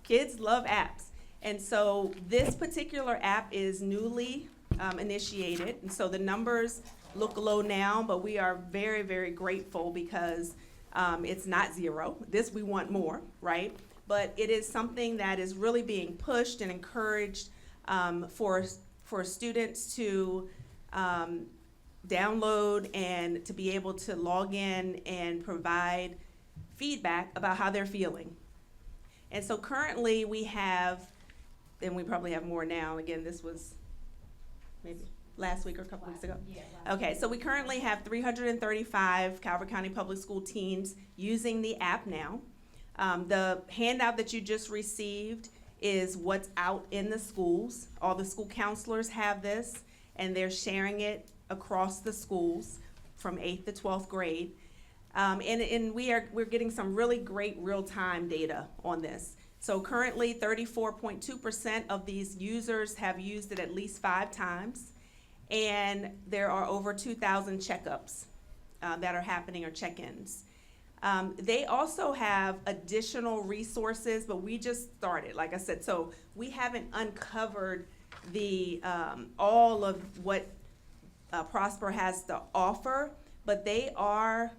[SPEAKER 5] Kids love apps. And so this particular app is newly initiated. And so the numbers look low now, but we are very, very grateful because it's not zero. This, we want more, right? But it is something that is really being pushed and encouraged for students to download and to be able to log in and provide feedback about how they're feeling. And so currently we have, and we probably have more now, again, this was maybe last week or a couple weeks ago.
[SPEAKER 6] Yeah.
[SPEAKER 5] Okay, so we currently have 335 Calvert County Public School teens using the app now. The handout that you just received is what's out in the schools. All the school counselors have this, and they're sharing it across the schools from 8th to 12th grade. And we're getting some really great real-time data on this. So currently, 34.2% of these users have used it at least 5 times. And there are over 2,000 checkups that are happening, or check-ins. They also have additional resources, but we just started, like I said, so we haven't uncovered the all of what Prosper has to offer, but they are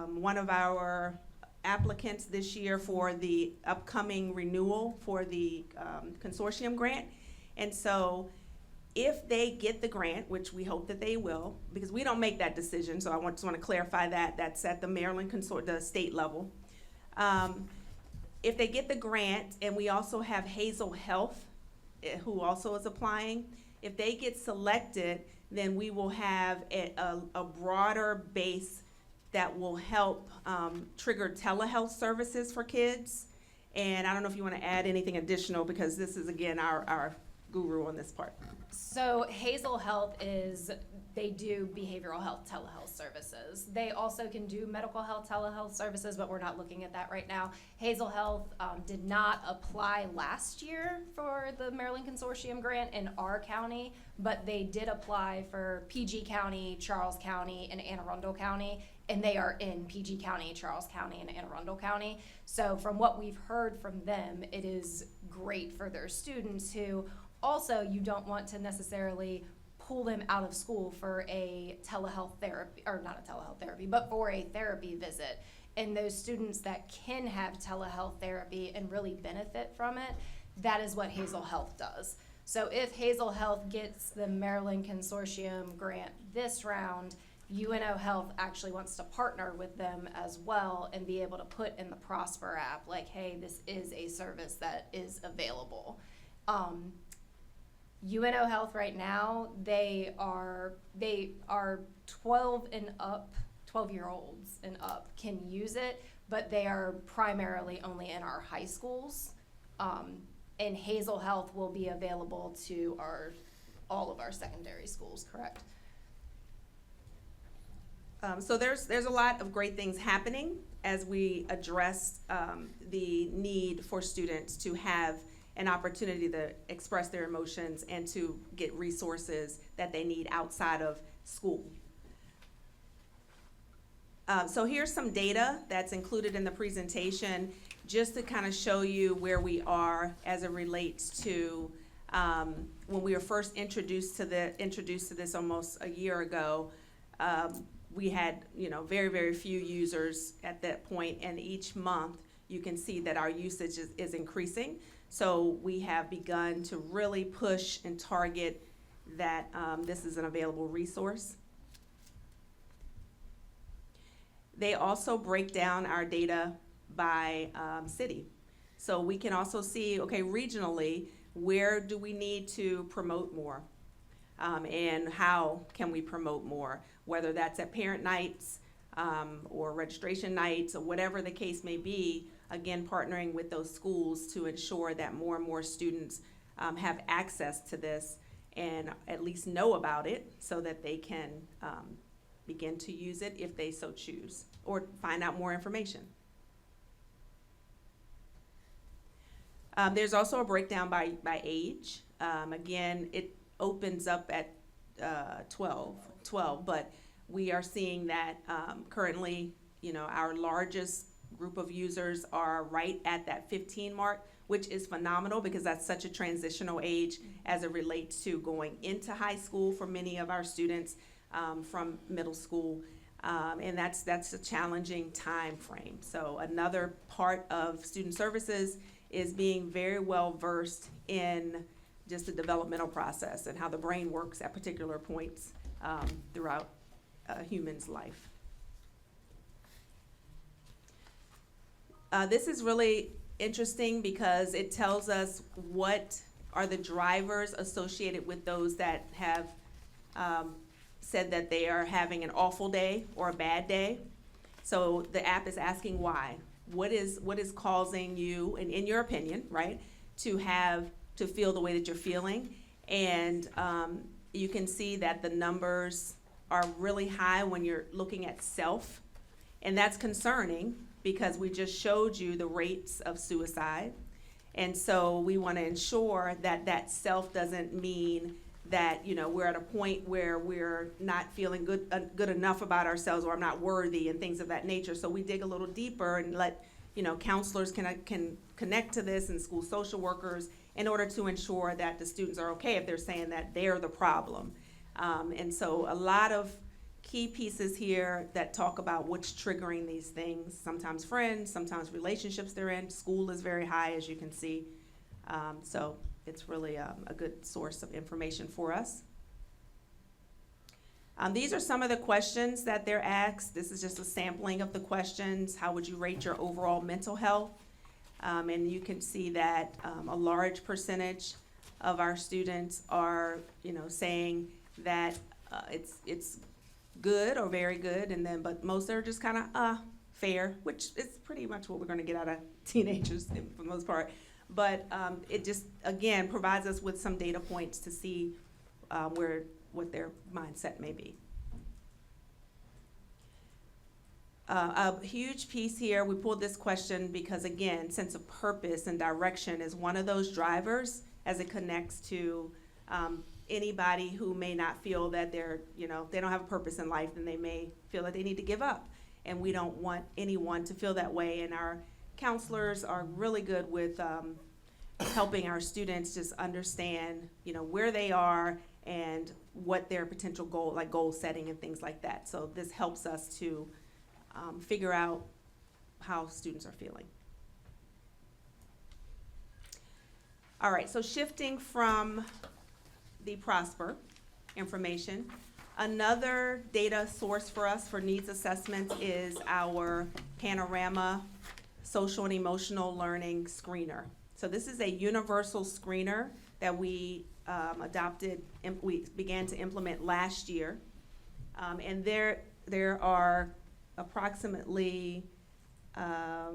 [SPEAKER 5] one of our applicants this year for the upcoming renewal for the consortium grant. And so if they get the grant, which we hope that they will, because we don't make that decision, so I just want to clarify that. That's at the Maryland the state level. If they get the grant, and we also have Hazel Health, who also is applying, if they get selected, then we will have a broader base that will help trigger telehealth services for kids. And I don't know if you want to add anything additional, because this is, again, our guru on this part.
[SPEAKER 6] So Hazel Health they do behavioral health telehealth services. They also can do medical health telehealth services, but we're not looking at that right now. Hazel Health did not apply last year for the Maryland Consortium grant in our county, but they did apply for PG County, Charles County, and Anne Arundel County, and they are in PG County, Charles County, and Anne Arundel County. So from what we've heard from them, it is great for their students who also, you don't want to necessarily pull them out of school for a telehealth therapy, or not a telehealth therapy, but for a therapy visit. And those students that can have telehealth therapy and really benefit from it, that is what Hazel Health does. So if Hazel Health gets the Maryland Consortium grant this round, UNO Health actually wants to partner with them as well and be able to put in the Prosper app, like, hey, this is a service that is available. UNO Health right now, they are 12 and up, 12-year-olds and up can use it, but they are primarily only in our high schools. And Hazel Health will be available to all of our secondary schools, correct?
[SPEAKER 5] So there's a lot of great things happening as we address the need for students to have an opportunity to express their emotions and to get resources that they need outside of school. So here's some data that's included in the presentation, just to kind of show you where we are as it relates to when we were first introduced to this almost a year ago. We had, very, very few users at that point, and each month you can see that our usage is increasing. So we have begun to really push and target that this is an available resource. They also break down our data by city. So we can also see, okay, regionally, where do we need to promote more? And how can we promote more? Whether that's at parent nights or registration nights or whatever the case may be, again, partnering with those schools to ensure that more and more students have access to this and at least know about it so that they can begin to use it if they so choose or find out more information. There's also a breakdown by age. Again, it opens up at 12, but we are seeing that currently, our largest group of users are right at that 15 mark, which is phenomenal because that's such a transitional age as it relates to going into high school for many of our students from middle school. And that's a challenging time frame. So another part of student services is being very well versed in just the developmental process and how the brain works at particular points throughout a human's life. This is really interesting because it tells us what are the drivers associated with those that have said that they are having an awful day or a bad day. So the app is asking why. What is causing you, and in your opinion, right, to feel the way that you're feeling? And you can see that the numbers are really high when you're looking at self, and that's concerning because we just showed you the rates of suicide. And so we want to ensure that that self doesn't mean that, we're at a point where we're not feeling good enough about ourselves, or I'm not worthy and things of that nature. So we dig a little deeper and let, counselors can connect to this and school social workers in order to ensure that the students are okay if they're saying that they're the problem. And so a lot of key pieces here that talk about what's triggering these things, sometimes friends, sometimes relationships they're in. School is very high, as you can see. So it's really a good source of information for us. These are some of the questions that they're asked. This is just a sampling of the questions. How would you rate your overall mental health? And you can see that a large percentage of our students are, saying that it's good or very good, but most are just kind of fair, which is pretty much what we're going to get out of teenagers for the most part. But it just, again, provides us with some data points to see what their mindset may be. A huge piece here, we pulled this question because, again, sense of purpose and direction is one of those drivers as it connects to anybody who may not feel that they're, they don't have a purpose in life, and they may feel that they need to give up. And we don't want anyone to feel that way. And our counselors are really good with helping our students just understand, where they are and what their potential goal setting and things like that. So this helps us to figure out how students are feeling. All right, so shifting from the Prosper information, another data source for us for needs assessments is our Panorama Social and Emotional Learning Screener. So this is a universal screener that we adopted and we began to implement last year. And there are approximately, how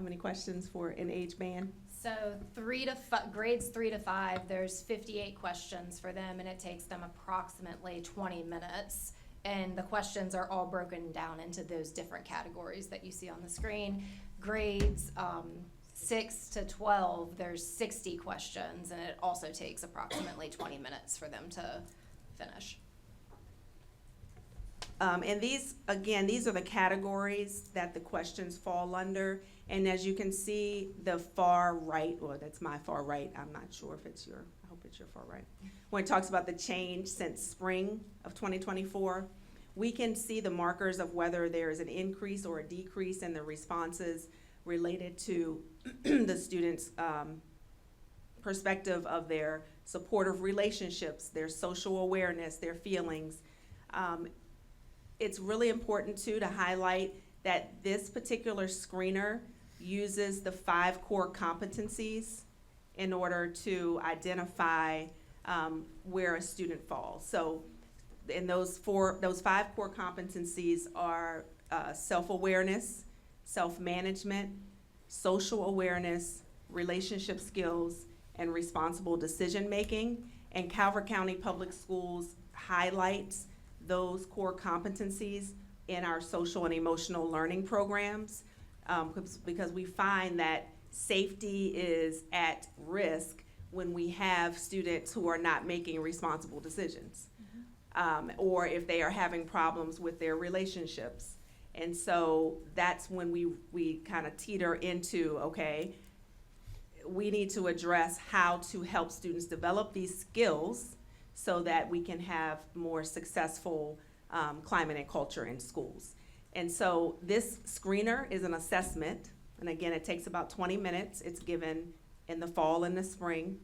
[SPEAKER 5] many questions for an age band?
[SPEAKER 6] So grades 3 to 5, there's 58 questions for them, and it takes them approximately 20 minutes. And the questions are all broken down into those different categories that you see on the screen. Grades 6 to 12, there's 60 questions, and it also takes approximately 20 minutes for them to finish.
[SPEAKER 5] And these, again, these are the categories that the questions fall under. And as you can see, the far right, well, that's my far right, I'm not sure if it's your, I hope it's your far right. When it talks about the change since spring of 2024, we can see the markers of whether there is an increase or a decrease in the responses related to the students' perspective of their supportive relationships, their social awareness, their feelings. It's really important too to highlight that this particular screener uses the 5 core competencies in order to identify where a student falls. So in those 5 core competencies are self-awareness, self-management, social awareness, relationship skills, and responsible decision-making. And Calvert County Public Schools highlights those core competencies in our social and emotional learning programs, because we find that safety is at risk when we have students who are not making responsible decisions, or if they are having problems with their relationships. And so that's when we kind of teeter into, okay, we need to address how to help students develop these skills so that we can have more successful climate and culture in schools. And so this screener is an assessment, and again, it takes about 20 minutes. It's given in the fall and the spring,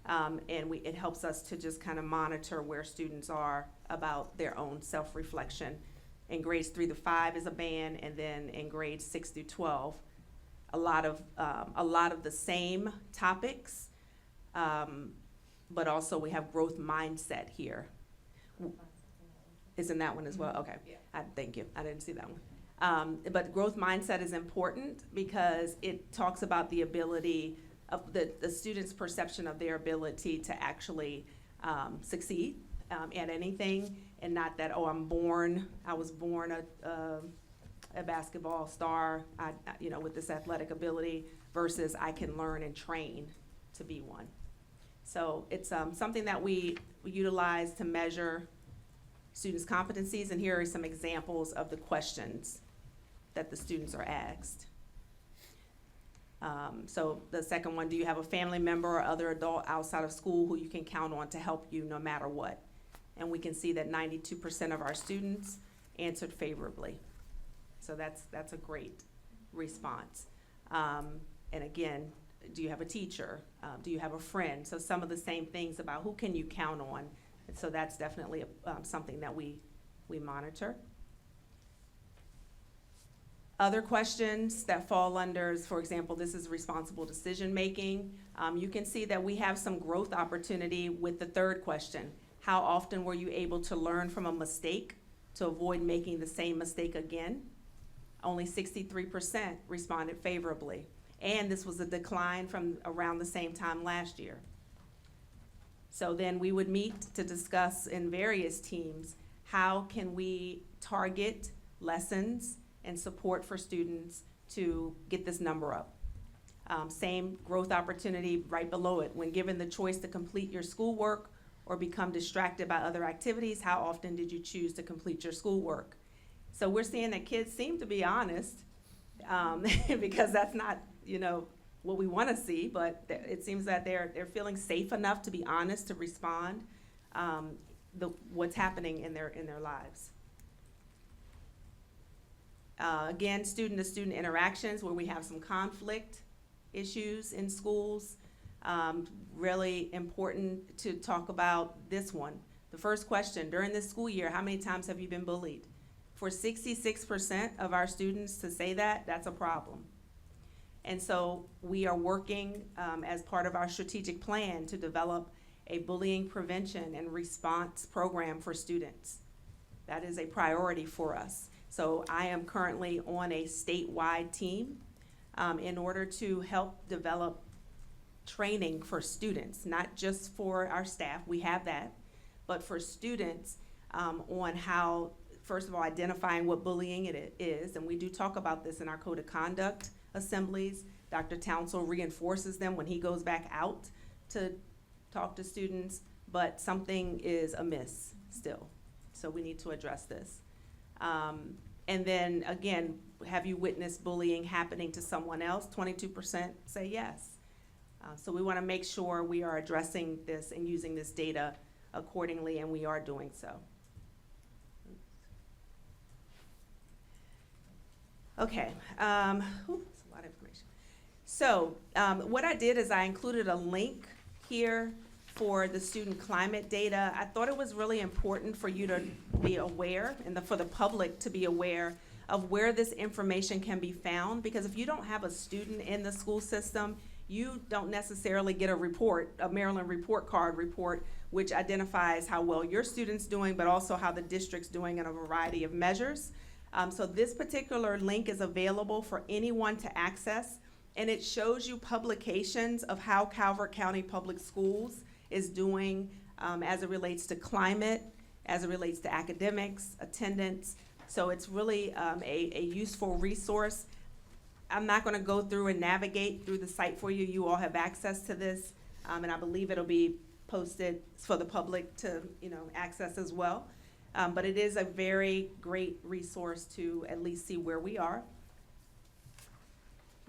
[SPEAKER 5] and it helps us to just kind of monitor where students are about their own self-reflection. In grades 3 to 5 is a band, and then in grades 6 through 12, a lot of the same topics, but also we have growth mindset here. Is in that one as well? Okay. Yeah. Thank you. I didn't see that one. But growth mindset is important because it talks about the ability of the student's perception of their ability to actually succeed at anything, and not that, oh, I was born a basketball star, with this athletic ability, versus I can learn and train to be one. So it's something that we utilize to measure students' competencies, and here are some examples of the questions that the students are asked. So the second one, do you have a family member or other adult outside of school who you can count on to help you no matter what? And we can see that 92% of our students answered favorably. So that's a great response. And again, do you have a teacher? Do you have a friend? So some of the same things about who can you count on. And so that's definitely something that we monitor. Other questions that fall under, for example, this is responsible decision-making. You can see that we have some growth opportunity with the third question. How often were you able to learn from a mistake to avoid making the same mistake again? Only 63% responded favorably. And this was a decline from around the same time last year. So then we would meet to discuss in various teams, how can we target lessons and support for students to get this number up. Same growth opportunity right below it. When given the choice to complete your schoolwork or become distracted by other activities, how often did you choose to complete your schoolwork? So we're seeing that kids seem to be honest, because that's not, what we want to see, but it seems that they're feeling safe enough to be honest, to respond what's happening in their lives. Again, student-to-student interactions where we have some conflict issues in schools. Really important to talk about this one. The first question, during this school year, how many times have you been bullied? For 66% of our students to say that's a problem. And so we are working as part of our strategic plan to develop a bullying prevention and response program for students. That is a priority for us. So I am currently on a statewide team in order to help develop training for students, not just for our staff, we have that, but for students on how, first of all, identifying what bullying it is, and we do talk about this in our code of conduct assemblies, Dr. Townsell reinforces them when he goes back out to talk to students, but something is amiss still. So we need to address this. And then again, have you witnessed bullying happening to someone else? 22% say yes. So we want to make sure we are addressing this and using this data accordingly, and we are doing so. Okay, that's a lot of information. So what I did is I included a link here for the student climate data. I thought it was really important for you to be aware and for the public to be aware of where this information can be found, because if you don't have a student in the school system, you don't necessarily get a report, a Maryland report card report, which identifies how well your student's doing, but also how the district's doing in a variety of measures. So this particular link is available for anyone to access, and it shows you publications of how Calvert County Public Schools is doing as it relates to climate, as it relates to academics, attendance. So it's really a useful resource. I'm not going to go through and navigate through the site for you. You all have access to this, and I believe it'll be posted for the public to access as well. But it is a very great resource to at least see where we are.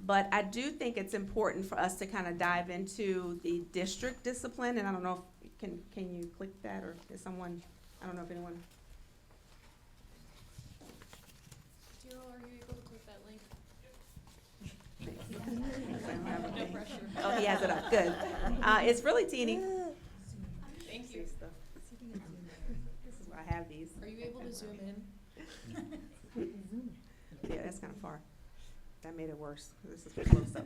[SPEAKER 5] But I do think it's important for us to kind of dive into the district discipline, and I don't know if, can you click that, or is someone, I don't know if anyone.
[SPEAKER 7] Daryl, are you able to click that link?
[SPEAKER 5] No
[SPEAKER 7] pressure.
[SPEAKER 5] Oh, he has it up, good. It's really teeny.
[SPEAKER 7] Thank you.
[SPEAKER 5] This is why I have these.
[SPEAKER 7] Are you able to zoom in?
[SPEAKER 5] Yeah, that's kind of far. That made it worse. This is close up.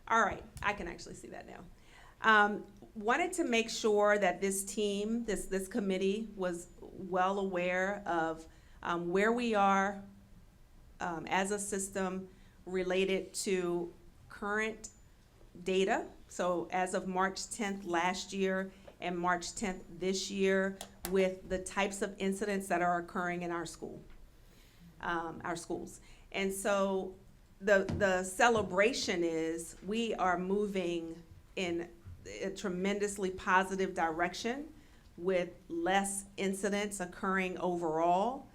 [SPEAKER 5] All right, I can actually see that now. Wanted to make sure that this team, this committee, was well aware of where we are as a system related to current data. So as of March 10th last year and March 10th this year, with the types of incidents that are occurring in our schools. And so the celebration is we are moving in a tremendously positive direction with less incidents occurring overall.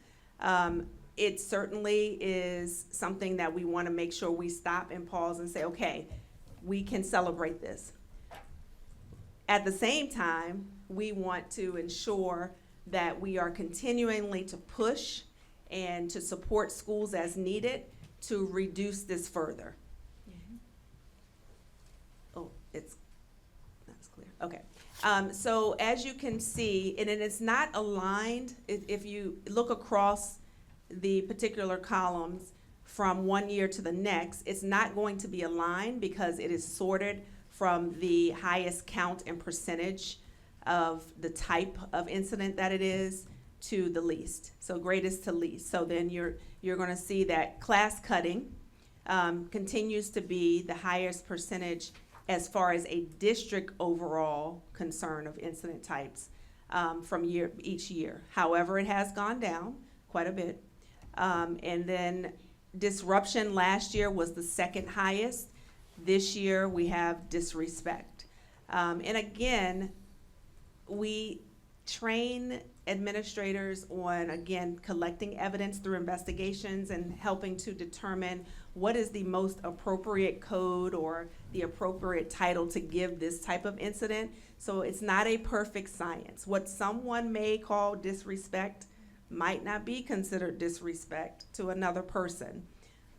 [SPEAKER 5] It certainly is something that we want to make sure we stop and pause and say, okay, we can celebrate this. At the same time, we want to ensure that we are continually to push and to support schools as needed to reduce this further. Oh, that's clear. Okay. So as you can see, and it is not aligned, if you look across the particular columns from one year to the next, it's not going to be aligned because it is sorted from the highest count and percentage of the type of incident that it is to the least, so greatest to least. So then you're going to see that class cutting continues to be the highest percentage as far as a district overall concern of incident types from each year. However, it has gone down quite a bit. And then disruption last year was the second highest. This year we have disrespect. And again, we train administrators on, again, collecting evidence through investigations and helping to determine what is the most appropriate code or the appropriate title to give this type of incident. So it's not a perfect science. What someone may call disrespect might not be considered disrespect to another person,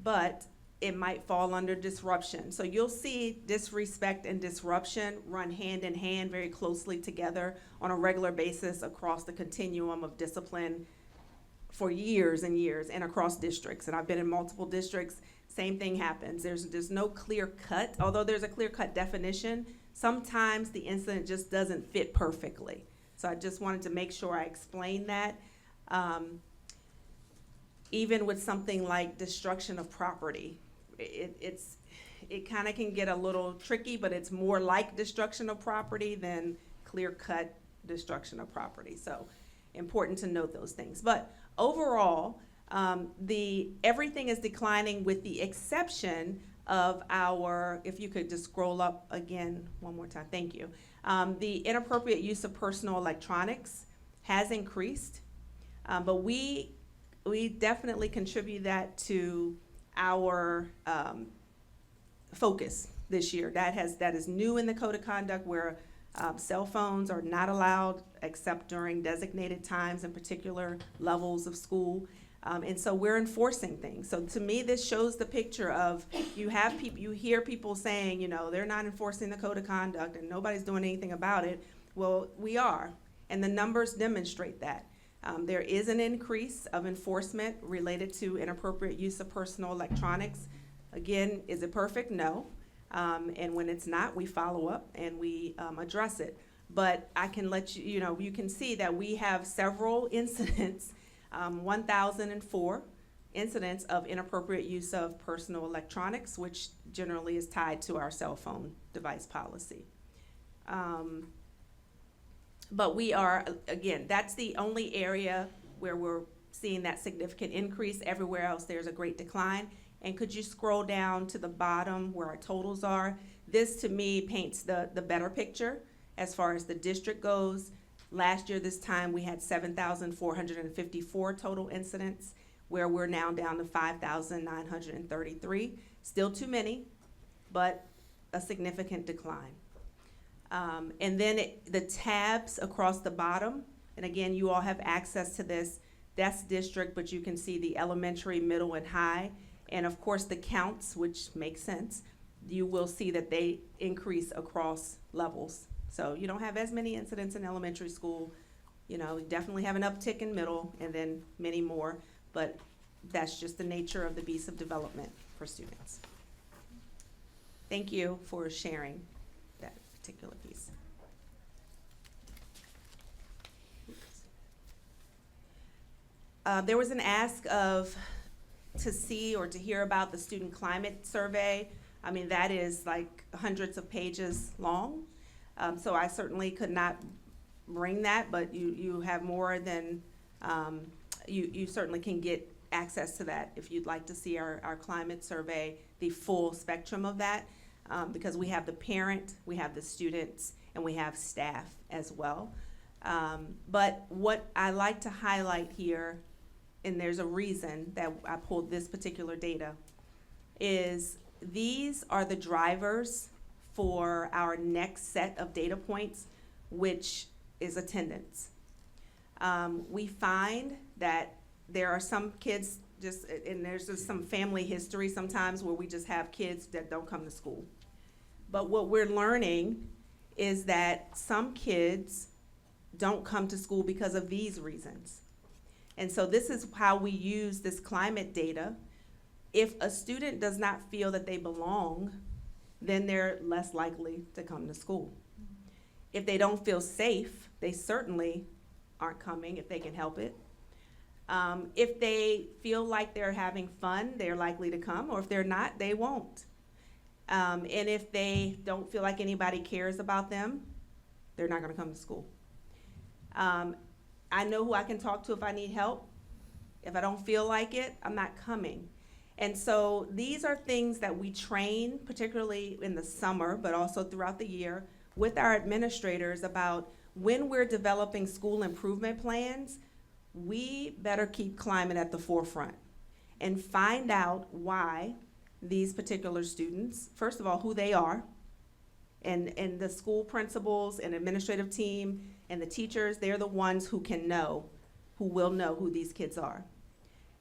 [SPEAKER 5] but it might fall under disruption. So you'll see disrespect and disruption run hand in hand very closely together on a regular basis across the continuum of discipline for years and years and across districts. And I've been in multiple districts, same thing happens. There's no clear cut, although there's a clear cut definition, sometimes the incident just doesn't fit perfectly. So I just wanted to make sure I explained that. Even with something like destruction of property, it kind of can get a little tricky, but it's more like destruction of property than clear-cut destruction of property. So important to note those things. But overall, everything is declining with the exception of our, if you could just scroll up again one more time, thank you. The inappropriate use of personal electronics has increased, but we definitely contribute that to our focus this year. That is new in the code of conduct, where cell phones are not allowed except during designated times and particular levels of school. And so we're enforcing things. So to me, this shows the picture of, you hear people saying, they're not enforcing the code of conduct and nobody's doing anything about it. Well, we are, and the numbers demonstrate that. There is an increase of enforcement related to inappropriate use of personal electronics. Again, is it perfect? No. And when it's not, we follow up and we address it. But I can let you can see that we have several incidents, 1,004 incidents of inappropriate use of personal electronics, which generally is tied to our cell phone device policy. But we are, again, that's the only area where we're seeing that significant increase. Everywhere else, there's a great decline. And could you scroll down to the bottom where our totals are? This, to me, paints the better picture as far as the district goes. Last year, this time, we had 7,454 total incidents, where we're now down to 5,933. Still too many, but a significant decline. And then the tabs across the bottom, and again, you all have access to this. That's district, but you can see the elementary, middle, and high. And of course, the counts, which makes sense. You will see that they increase across levels. So you don't have as many incidents in elementary school. You definitely have an uptick in middle, and then many more. But that's just the nature of the beast of development for students. Thank you for sharing that particular piece. There was an ask to see or to hear about the student climate survey. I mean, that is like hundreds of pages long. So I certainly could not bring that, but you have more than, you certainly can get access to that if you'd like to see our climate survey, the full spectrum of that, because we have the parent, we have the students, and we have staff as well. But what I like to highlight here, and there's a reason that I pulled this particular data, is these are the drivers for our next set of data points, which is attendance. We find that there are some kids and there's just some family history sometimes where we just have kids that don't come to school. But what we're learning is that some kids don't come to school because of these reasons. And so this is how we use this climate data. If a student does not feel that they belong, then they're less likely to come to school. If they don't feel safe, they certainly aren't coming if they can help it. If they feel like they're having fun, they're likely to come, or if they're not, they won't. And if they don't feel like anybody cares about them, they're not gonna come to school. I know who I can talk to if I need help. If I don't feel like it, I'm not coming. And so these are things that we train, particularly in the summer, but also throughout the year, with our administrators about when we're developing school improvement plans, we better keep climate at the forefront and find out why these particular students, first of all, who they are, and the school principals and administrative team and the teachers, they're the ones who will know who these kids are.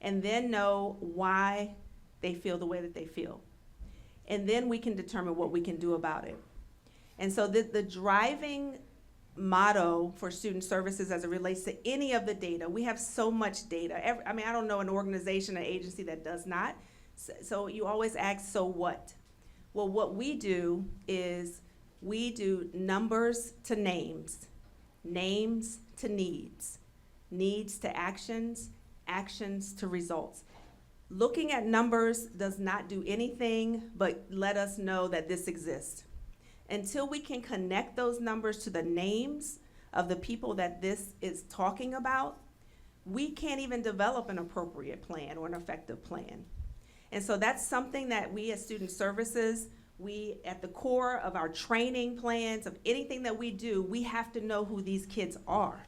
[SPEAKER 5] And then know why they feel the way that they feel. And then we can determine what we can do about it. And so the driving motto for student services as it relates to any of the data, we have so much data. I don't know an organization, an agency that does not. So you always ask, so what? Well, what we do is we do numbers to names, names to needs, needs to actions, actions to results. Looking at numbers does not do anything but let us know that this exists. Until we can connect those numbers to the names of the people that this is talking about, we can't even develop an appropriate plan or an effective plan. And so that's something that we as student services, we, at the core of our training plans, of anything that we do, we have to know who these kids are.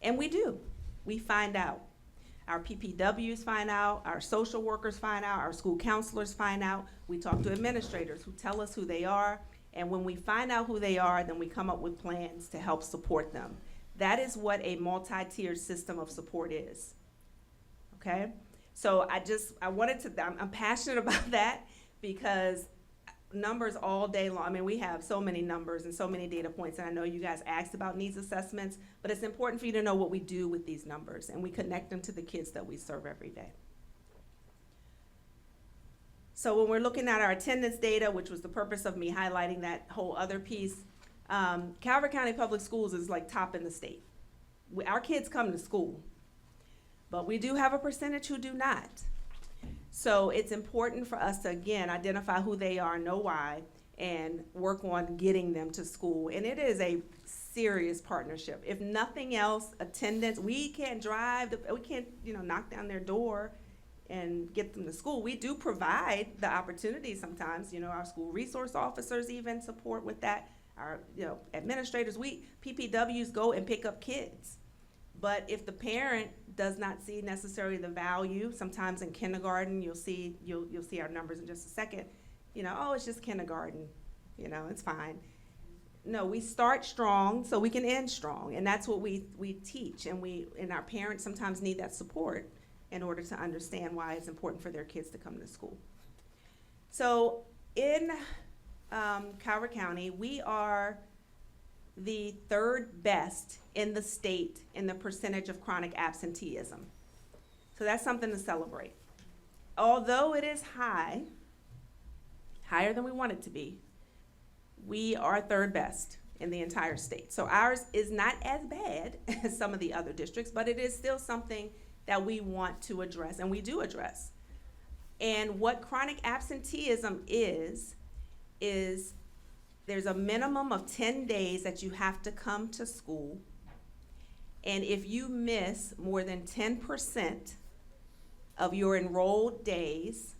[SPEAKER 5] And we do. We find out. Our PPWs find out, our social workers find out, our school counselors find out. We talk to administrators who tell us who they are. And when we find out who they are, then we come up with plans to help support them. That is what a multi-tiered system of support is. Okay? So I'm passionate about that because numbers all day long. I mean, we have so many numbers and so many data points, and I know you guys asked about needs assessments, but it's important for you to know what we do with these numbers, and we connect them to the kids that we serve every day. So when we're looking at our attendance data, which was the purpose of me highlighting that whole other piece, Calvert County Public Schools is like top in the state. Our kids come to school, but we do have a percentage who do not. So it's important for us to, again, identify who they are, know why, and work on getting them to school. And it is a serious partnership. If nothing else, attendance, we can't drive, we can't, knock down their door and get them to school. We do provide the opportunity sometimes, our school resource officers even support with that. Our, administrators, PPWs go and pick up kids. But if the parent does not see necessarily the value, sometimes in kindergarten, you'll see our numbers in just a second, it's just kindergarten, it's fine. No, we start strong so we can end strong, and that's what we teach, and our parents sometimes need that support in order to understand why it's important for their kids to come to school. So in Calvert County, we are the third best in the state in the percentage of chronic absenteeism. So that's something to celebrate. Although it is high, higher than we want it to be, we are third best in the entire state. So ours is not as bad as some of the other districts, but it is still something that we want to address, and we do address. And what chronic absenteeism is there's a minimum of 10 days that you have to come to school. And if you miss more than 10% of your enrolled days,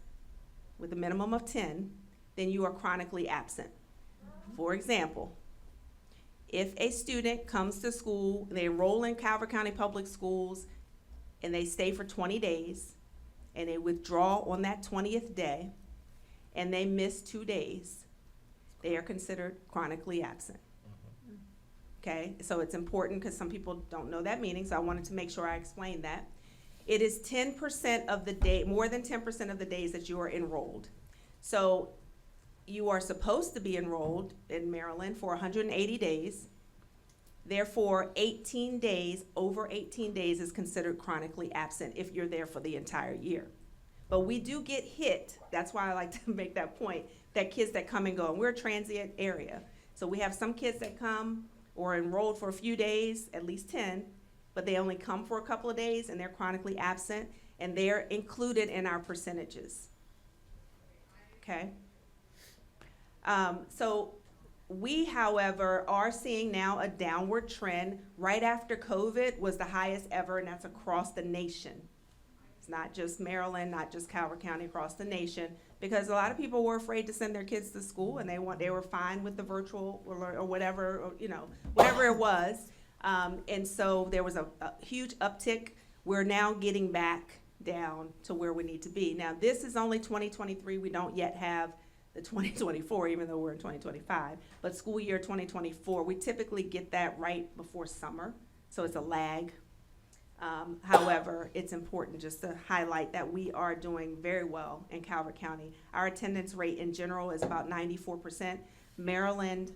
[SPEAKER 5] with a minimum of 10, then you are chronically absent. For example, if a student comes to school, they enroll in Calvert County Public Schools, and they stay for 20 days, and they withdraw on that 20th day, and they miss 2 days, they are considered chronically absent. Okay, so it's important because some people don't know that meaning, so I wanted to make sure I explained that. It is 10% of the day, more than 10% of the days that you are enrolled. So you are supposed to be enrolled in Maryland for 180 days. Therefore, 18 days, over 18 days is considered chronically absent if you're there for the entire year. But we do get hit, that's why I like to make that point, that kids that come and go, and we're a transient area. So we have some kids that come or enrolled for a few days, at least 10, but they only come for a couple of days and they're chronically absent, and they're included in our percentages. Okay? So we, however, are seeing now a downward trend. Right after COVID was the highest ever, and that's across the nation. It's not just Maryland, not just Calvert County, across the nation, because a lot of people were afraid to send their kids to school, and they were fine with the virtual or whatever, or, whatever it was. And so there was a huge uptick. We're now getting back down to where we need to be. Now, this is only 2023. We don't yet have the 2024, even though we're in 2025. But school year 2024, we typically get that right before summer, so it's a lag. However, it's important just to highlight that we are doing very well in Calvert County. Our attendance rate in general is about 94%. Maryland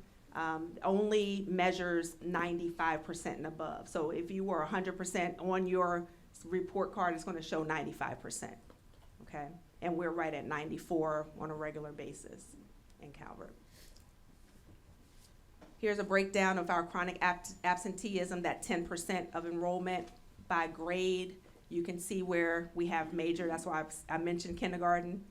[SPEAKER 5] only measures 95% and above. So if you were 100% on your report card, it's going to show 95%. Okay, and we're right at 94 on a regular basis in Calvert. Here's a breakdown of our chronic absenteeism, that 10% of enrollment by grade. You can see where we have major, that's why I mentioned kindergarten.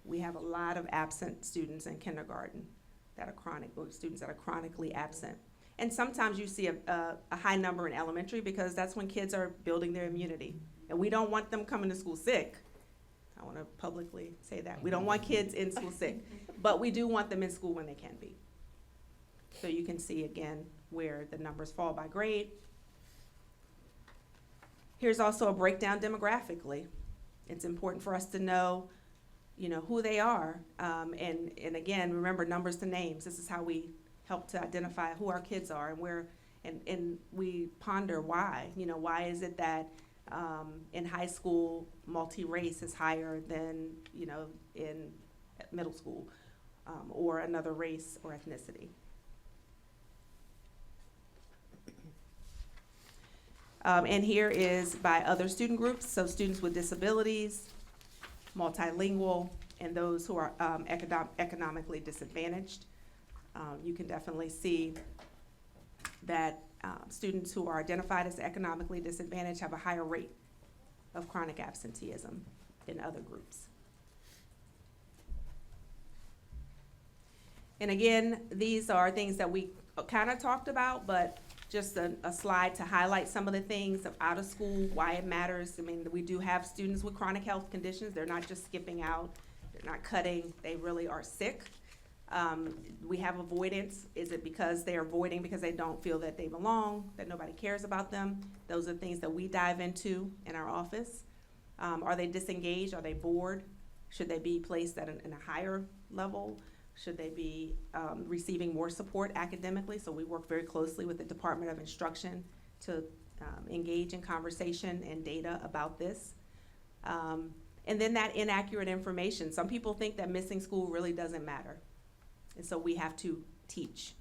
[SPEAKER 5] We have a lot of absent students in kindergarten that are students that are chronically absent. And sometimes you see a high number in elementary because that's when kids are building their immunity. And we don't want them coming to school sick. I want to publicly say that. We don't want kids in school sick, but we do want them in school when they can be. So you can see again where the numbers fall by grade. Here's also a breakdown demographically. It's important for us to know, who they are. And again, remember, numbers to names. This is how we help to identify who our kids are and where, and we ponder why. Why is it that in high school, multi-race is higher than, in middle school, or another race or ethnicity. And here is by other student groups, so students with disabilities, multilingual, and those who are economically disadvantaged. You can definitely see that students who are identified as economically disadvantaged have a higher rate of chronic absenteeism than other groups. And again, these are things that we kind of talked about, but just a slide to highlight some of the things of out of school, why it matters. I mean, we do have students with chronic health conditions. They're not just skipping out, they're not cutting, they really are sick. We have avoidance. Is it because they're avoiding because they don't feel that they belong, that nobody cares about them? Those are things that we dive into in our office. Are they disengaged? Are they bored? Should they be placed at in a higher level? Should they be receiving more support academically? So we work very closely with the Department of Instruction to engage in conversation and data about this. And then that inaccurate information. Some people think that missing school really doesn't matter. And so we have to teach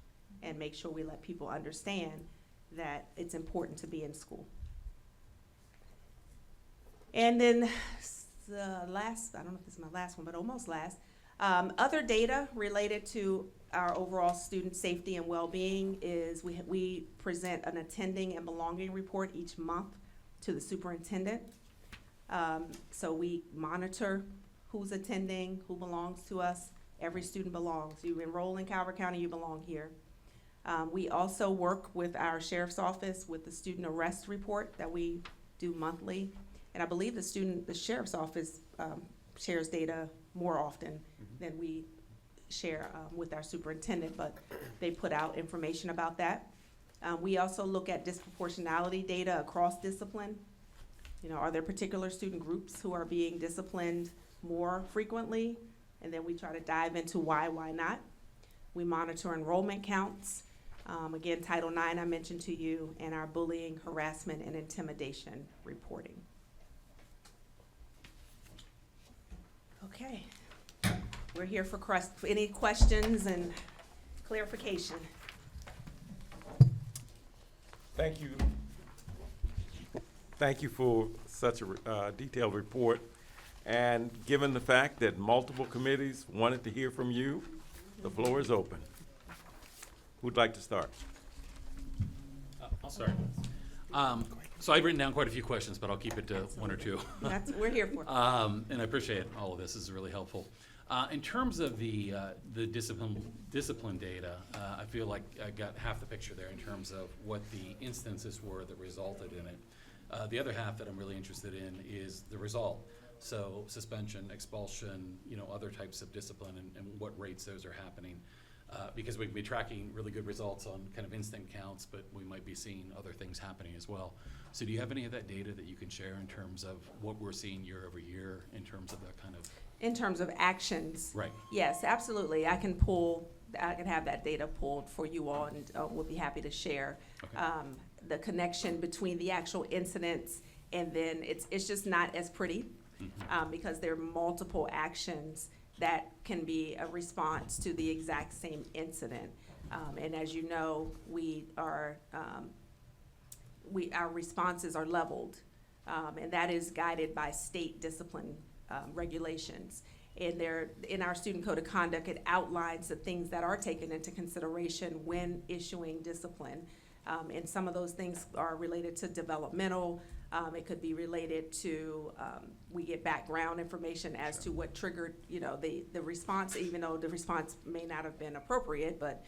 [SPEAKER 5] and make sure we let people understand that it's important to be in school. And then the last, I don't know if this is my last one, but almost last, other data related to our overall student safety and well-being is we present an attending and belonging report each month to the superintendent. So we monitor who's attending, who belongs to us. Every student belongs. You enroll in Calvert County, you belong here. We also work with our sheriff's office with the student arrest report that we do monthly. And I believe the sheriff's office shares data more often than we share with our superintendent, but they put out information about that. We also look at disproportionality data across discipline. Are there particular student groups who are being disciplined more frequently? And then we try to dive into why not. We monitor enrollment counts. Again, Title IX I mentioned to you, and our bullying, harassment, and intimidation reporting. Okay, we're here for any questions and clarification.
[SPEAKER 1] Thank you. Thank you for such a detailed report. And given the fact that multiple committees wanted to hear from you, the floor is open. Who'd like to start?
[SPEAKER 8] I'll start. So I've written down quite a few questions, but I'll keep it to one or two.
[SPEAKER 5] That's what we're here for.
[SPEAKER 8] And I appreciate all of this. This is really helpful. In terms of the discipline data, I feel like I got half the picture there in terms of what the instances were that resulted in it. The other half that I'm really interested in is the result. So suspension, expulsion, other types of discipline and what rates those are happening. Because we can be tracking really good results on kind of instant counts, but we might be seeing other things happening as well. So do you have any of that data that you can share in terms of what we're seeing year over year in terms of that kind of?
[SPEAKER 5] In terms of actions?
[SPEAKER 8] Right.
[SPEAKER 5] Yes, absolutely. I can have that data pulled for you all, and we'll be happy to share.
[SPEAKER 8] Okay.
[SPEAKER 5] The connection between the actual incidents, and then it's just not as pretty. Because there are multiple actions that can be a response to the exact same incident. And as you know, our responses are leveled, and that is guided by state discipline regulations. And in our student code of conduct, it outlines the things that are taken into consideration when issuing discipline. And some of those things are related to developmental. It could be related to, we get background information as to what triggered, the response, even though the response may not have been appropriate, but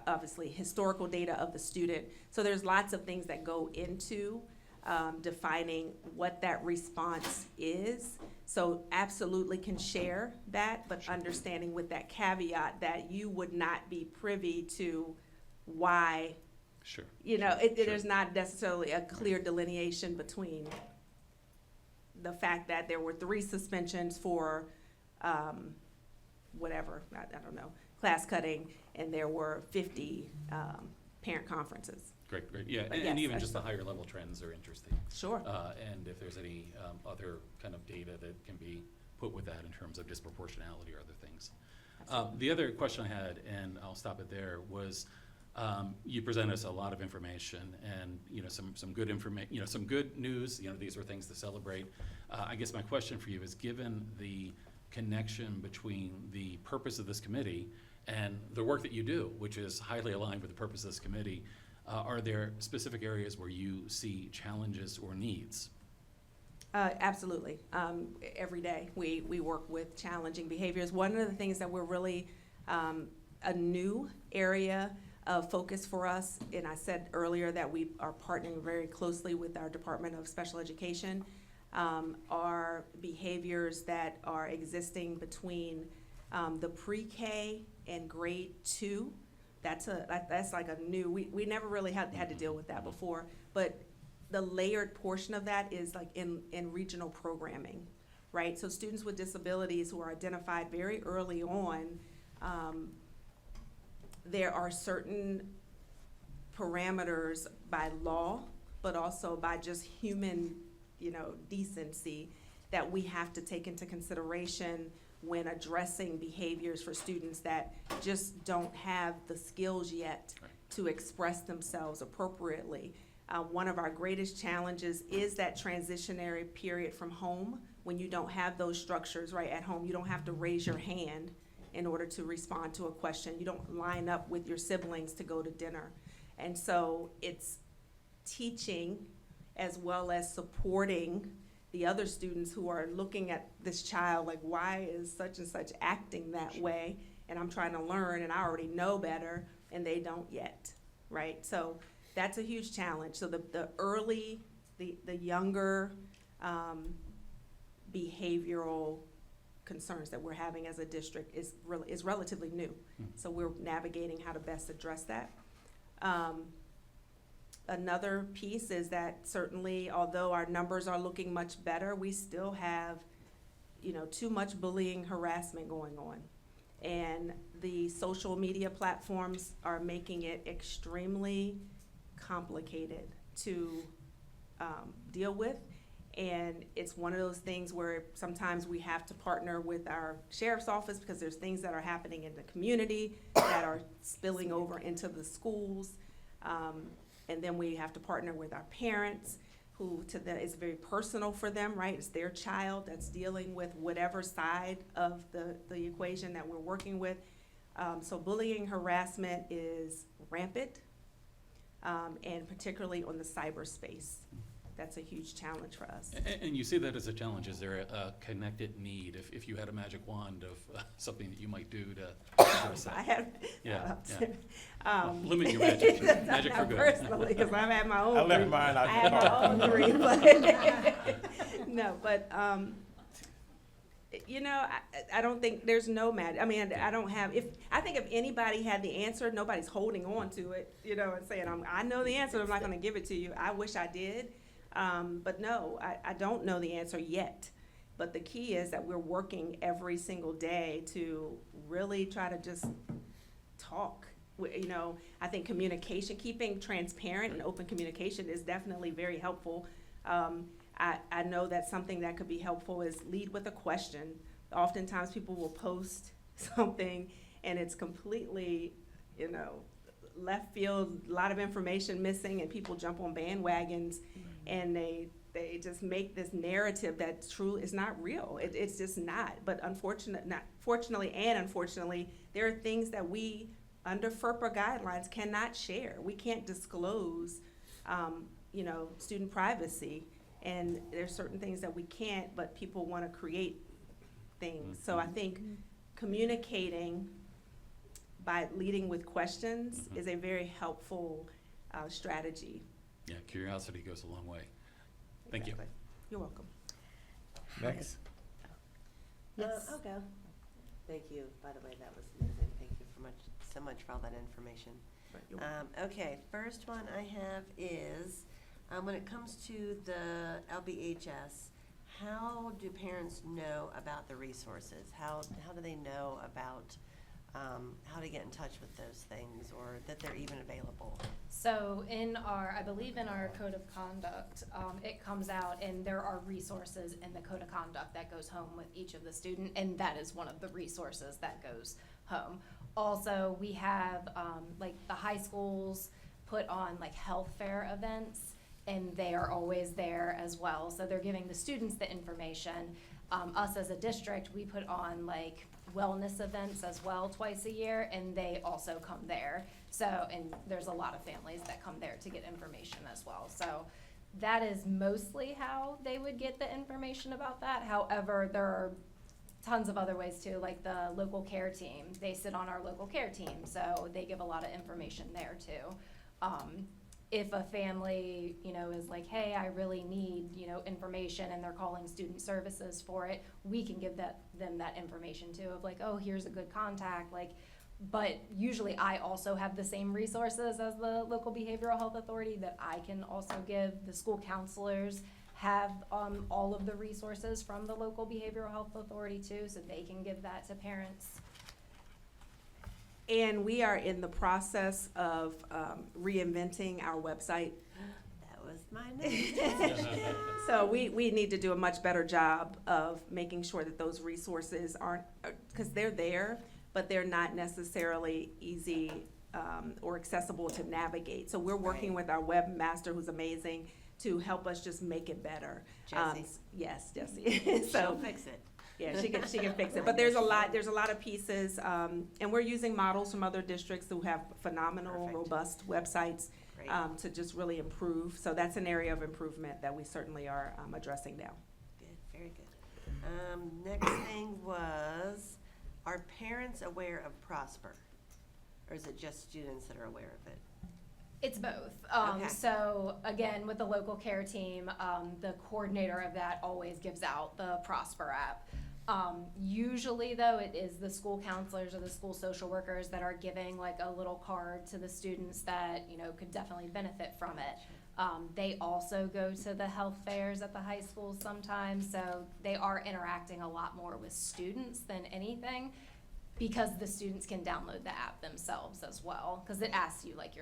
[SPEAKER 5] obviously historical data of the student. So there's lots of things that go into defining what that response is. So absolutely can share that, but understanding with that caveat that you would not be privy to why,
[SPEAKER 8] Sure.
[SPEAKER 5] you know,
[SPEAKER 8] Sure.
[SPEAKER 5] there's not necessarily a clear delineation between the fact that there were 3 suspensions for, whatever, I don't know, class cutting, and there were 50, parent conferences.
[SPEAKER 8] Great, yeah,
[SPEAKER 5] But
[SPEAKER 8] and
[SPEAKER 5] yes,
[SPEAKER 8] even
[SPEAKER 5] I-
[SPEAKER 8] just the higher level trends are interesting.
[SPEAKER 5] Sure.
[SPEAKER 8] And if there's any other kind of data that can be put with that in terms of disproportionality or other things. The other question I had, and I'll stop it there, was you present us a lot of information and, you know, some good information, you know, some good news, you know, these are things to celebrate. I guess my question for you is, given the connection between the purpose of this committee and the work that you do, which is highly aligned with the purpose of this committee, are there specific areas where you see challenges or needs?
[SPEAKER 5] Absolutely. Every day, we work with challenging behaviors. One of the things that we're really, a new area of focus for us, and I said earlier that we are partnering very closely with our Department of Special Education, are behaviors that are existing between the pre-K and grade 2. That's like a new, we never really had to deal with that before, but the layered portion of that is like in regional programming, right? So students with disabilities who are identified very early on, there are certain parameters by law, but also by just human, you know, decency that we have to take into consideration when addressing behaviors for students that just don't have the skills yet to express themselves appropriately. One of our greatest challenges is that transitionary period from home, when you don't have those structures right at home. You don't have to raise your hand in order to respond to a question. You don't line up with your siblings to go to dinner. And so it's teaching as well as supporting the other students who are looking at this child like, why is such and such acting that way? And I'm trying to learn and I already know better and they don't yet, right? So that's a huge challenge. So the early, the younger behavioral concerns that we're having as a district is relatively new. So we're navigating how to best address that. Another piece is that certainly, although our numbers are looking much better, we still have, you know, too much bullying, harassment going on. And the social media platforms are making it extremely complicated to deal with. And it's one of those things where sometimes we have to partner with our sheriff's office because there's things that are happening in the community that are spilling over into the schools. And then we have to partner with our parents, who to them is very personal for them, right? It's their child that's dealing with whatever side of the equation that we're working with. So bullying, harassment is rampant, and particularly on the cyberspace. That's a huge challenge for us.
[SPEAKER 8] And you see that as a challenge. Is there a connected need, if you had a magic wand of something that you might do to address that?
[SPEAKER 5] I have.
[SPEAKER 8] Yeah,
[SPEAKER 5] Limit
[SPEAKER 8] your magic. Magic for good.
[SPEAKER 5] Personally, because I've had my own.
[SPEAKER 1] I left
[SPEAKER 5] three.
[SPEAKER 1] mine out
[SPEAKER 5] I
[SPEAKER 1] the
[SPEAKER 5] had my
[SPEAKER 1] car.
[SPEAKER 5] own 3, but no, but you know, I don't think there's no magic. I mean, I don't have. I think if anybody had the answer, nobody's holding on to it, you know, and saying I know the answer. I'm not going to give it to you. I wish I did. But no, I don't know the answer yet. But the key is that we're working every single day to really try to just talk. You know, I think communication, keeping transparent and open communication is definitely very helpful. I know that something that could be helpful is lead with a question. Oftentimes people will post something and it's completely, you know, left field, a lot of information missing, and people jump on bandwagons. And they just make this narrative that truly is not real. It's just not. But fortunately and unfortunately, there are things that we, under FERPA guidelines, cannot share. We can't disclose, you know, student privacy. And there's certain things that we can't, but people want to create things. So I think communicating by leading with questions is a very helpful strategy.
[SPEAKER 8] Yeah, curiosity goes a long way. Thank you.
[SPEAKER 5] Exactly. You're welcome.
[SPEAKER 1] Next.
[SPEAKER 3] Yes.
[SPEAKER 2] I'll go. Thank you, by the way, that was amazing. Thank you so much for all that information.
[SPEAKER 5] Right, you're welcome.
[SPEAKER 2] Okay, first one I have is, when it comes to the LBHS, how do parents know about the resources? How do they know about, how to get in touch with those things, or that they're even available?
[SPEAKER 6] So I believe in our code of conduct, it comes out and there are resources in the code of conduct that goes home with each of the student, and that is one of the resources that goes home. Also, we have, like the high schools put on like health fair events, and they are always there as well. So they're giving the students the information. Us as a district, we put on like wellness events as well twice a year, and they also come there. So, and there's a lot of families that come there to get information as well. So that is mostly how they would get the information about that. However, there are tons of other ways too, like the local care team. They sit on our local care team, so they give a lot of information there too. If a family, is like, hey, I really need, information, and they're calling student services for it, we can give them that information too, of like, oh, here's a good contact, but usually I also have the same resources as the local behavioral health authority that I can also give. The school counselors have all of the resources from the local behavioral health authority too, so they can give that to parents.
[SPEAKER 5] And we are in the process of reinventing our website.
[SPEAKER 2] That was my next.
[SPEAKER 5] So we need to do a much better job of making sure that those resources aren't, because they're there, but they're not necessarily easy or accessible to navigate. So we're working
[SPEAKER 2] Right.
[SPEAKER 5] with our webmaster, who's amazing, to help us just make it better.
[SPEAKER 2] Jessie.
[SPEAKER 5] Yes, Jessie.
[SPEAKER 2] She'll
[SPEAKER 5] So,
[SPEAKER 2] fix it.
[SPEAKER 5] yeah, she can fix it. But there's a lot of pieces, and we're using models from other districts who have phenomenal,
[SPEAKER 2] Perfect.
[SPEAKER 5] robust websites
[SPEAKER 2] Great.
[SPEAKER 5] to just really improve. So that's an area of improvement that we certainly are addressing now.
[SPEAKER 2] Good, very good. Next thing was, are parents aware of Prosper? Or is it just students that are aware of it?
[SPEAKER 6] It's both.
[SPEAKER 2] Okay.
[SPEAKER 6] So again, with the local care team, the coordinator of that always gives out the Prosper app. Usually though, it is the school counselors or the school social workers that are giving like a little card to the students that, could definitely benefit from it. They also go to the health fairs at the high schools sometimes, so they are interacting a lot more with students than anything, because the students can download the app themselves as well, because it asks you like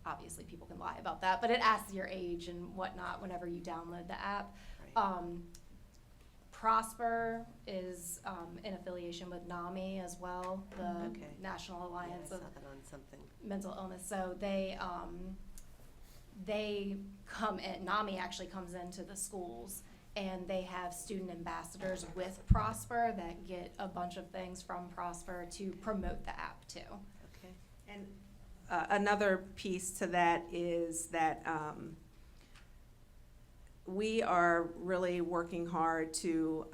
[SPEAKER 6] obviously people can lie about that, but it asks your age and whatnot whenever you download the app.
[SPEAKER 2] Right.
[SPEAKER 6] Prosper is in affiliation with NAMI as well, the
[SPEAKER 2] Okay.
[SPEAKER 6] National
[SPEAKER 2] Yeah, I
[SPEAKER 6] Alliance
[SPEAKER 2] saw
[SPEAKER 6] of
[SPEAKER 2] that on something.
[SPEAKER 6] Mental Illness. So they come in, NAMI actually comes into the schools, and they have student ambassadors with Prosper that get a bunch of things from Prosper to promote the app too.
[SPEAKER 2] Okay.
[SPEAKER 5] And another piece to that is that we are really working hard to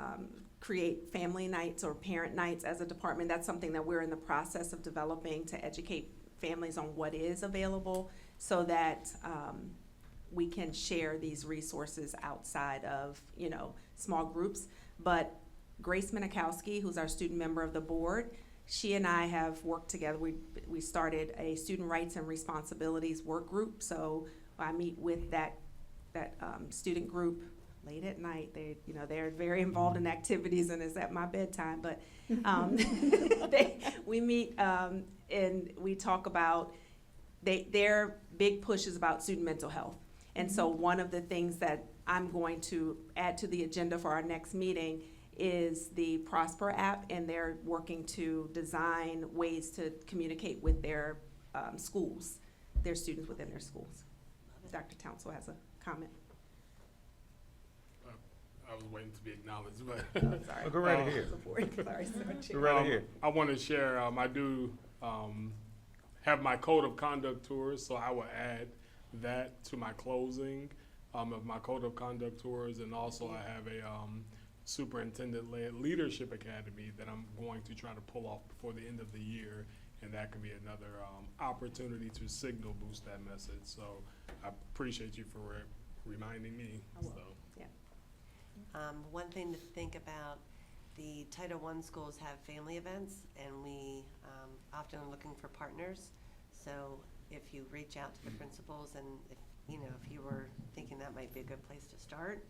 [SPEAKER 5] create family nights or parent nights as a department. That's something that we're in the process of developing to educate families on what is available, so that we can share these resources outside of, small groups. But Grace Minikowski, who's our student member of the board, she and I have worked together. We started a student rights and responsibilities work group. So I meet with that student group late at night. They're very involved in activities, and it's at my bedtime. But we meet and we talk about their big push is about student mental health. And so one of the things that I'm going to add to the agenda for our next meeting is the Prosper app, and they're working to design ways to communicate with their schools, their students within their schools. Dr. Townsell has a comment.
[SPEAKER 9] I was waiting to be acknowledged, but
[SPEAKER 5] Sorry.
[SPEAKER 1] Go right ahead.
[SPEAKER 5] Sorry,
[SPEAKER 1] Go right ahead.
[SPEAKER 9] I want to share. I do have my code of conduct tours, so I will add that to my closing of my code of conduct tours, and also I have a superintendent-led leadership academy that I'm going to try to pull off before the end of the year, and that could be another opportunity to signal boost that message. So I appreciate you for reminding me,
[SPEAKER 5] I will.
[SPEAKER 9] so.
[SPEAKER 2] One thing to think about, the Title I schools have family events, and we often are looking for partners. So if you reach out to the principals, and if you were thinking that might be a good place to start,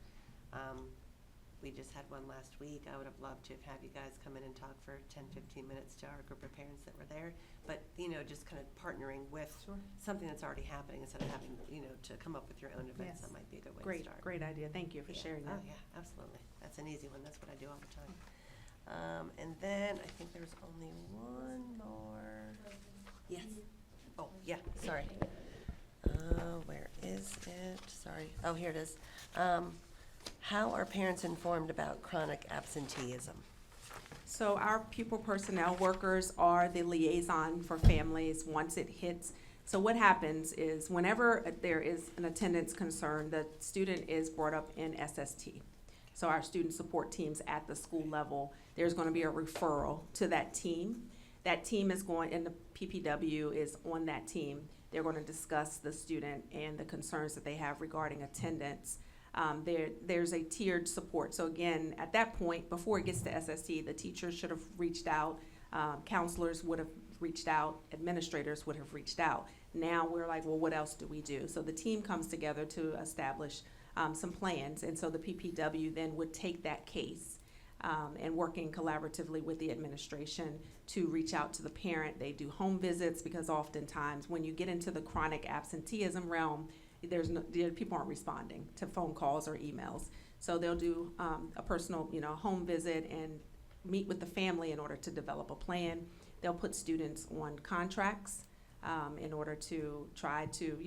[SPEAKER 2] we just had one last week. I would have loved to have you guys come in and talk for 10-15 minutes to our group of parents that were there. But, just kind of partnering with something that's already happening instead of having, to come up with your own events.
[SPEAKER 5] Yes.
[SPEAKER 2] That might be a good way to
[SPEAKER 5] Great,
[SPEAKER 2] start.
[SPEAKER 5] great idea. Thank you for
[SPEAKER 2] Yeah.
[SPEAKER 5] sharing that.
[SPEAKER 2] Oh, yeah, absolutely. That's an easy one. That's what I do all the time. And then I think there's only one more. Yes. Oh, yeah, sorry. Where is it? Sorry. Oh, here it is. How are parents informed about chronic absenteeism?
[SPEAKER 5] So our pupil personnel workers are the liaison for families once it hits. So what happens is whenever there is an attendance concern, the student is brought up in SST. So our student support teams at the school level, there's going to be a referral to that team. That team is going, and the PPW is on that team. They're going to discuss the student and the concerns that they have regarding attendance. There's a tiered support. So again, at that point, before it gets to SST, the teachers should have reached out, counselors would have reached out, administrators would have reached out. Now we're like, well, what else do we do? So the team comes together to establish some plans, and so the PPW then would take that case and working collaboratively with the administration to reach out to the parent. They do home visits because oftentimes when you get into the chronic absenteeism realm, people aren't responding to phone calls or emails. So they'll do a personal, home visit and meet with the family in order to develop a plan. They'll put students on contracts in order to try to,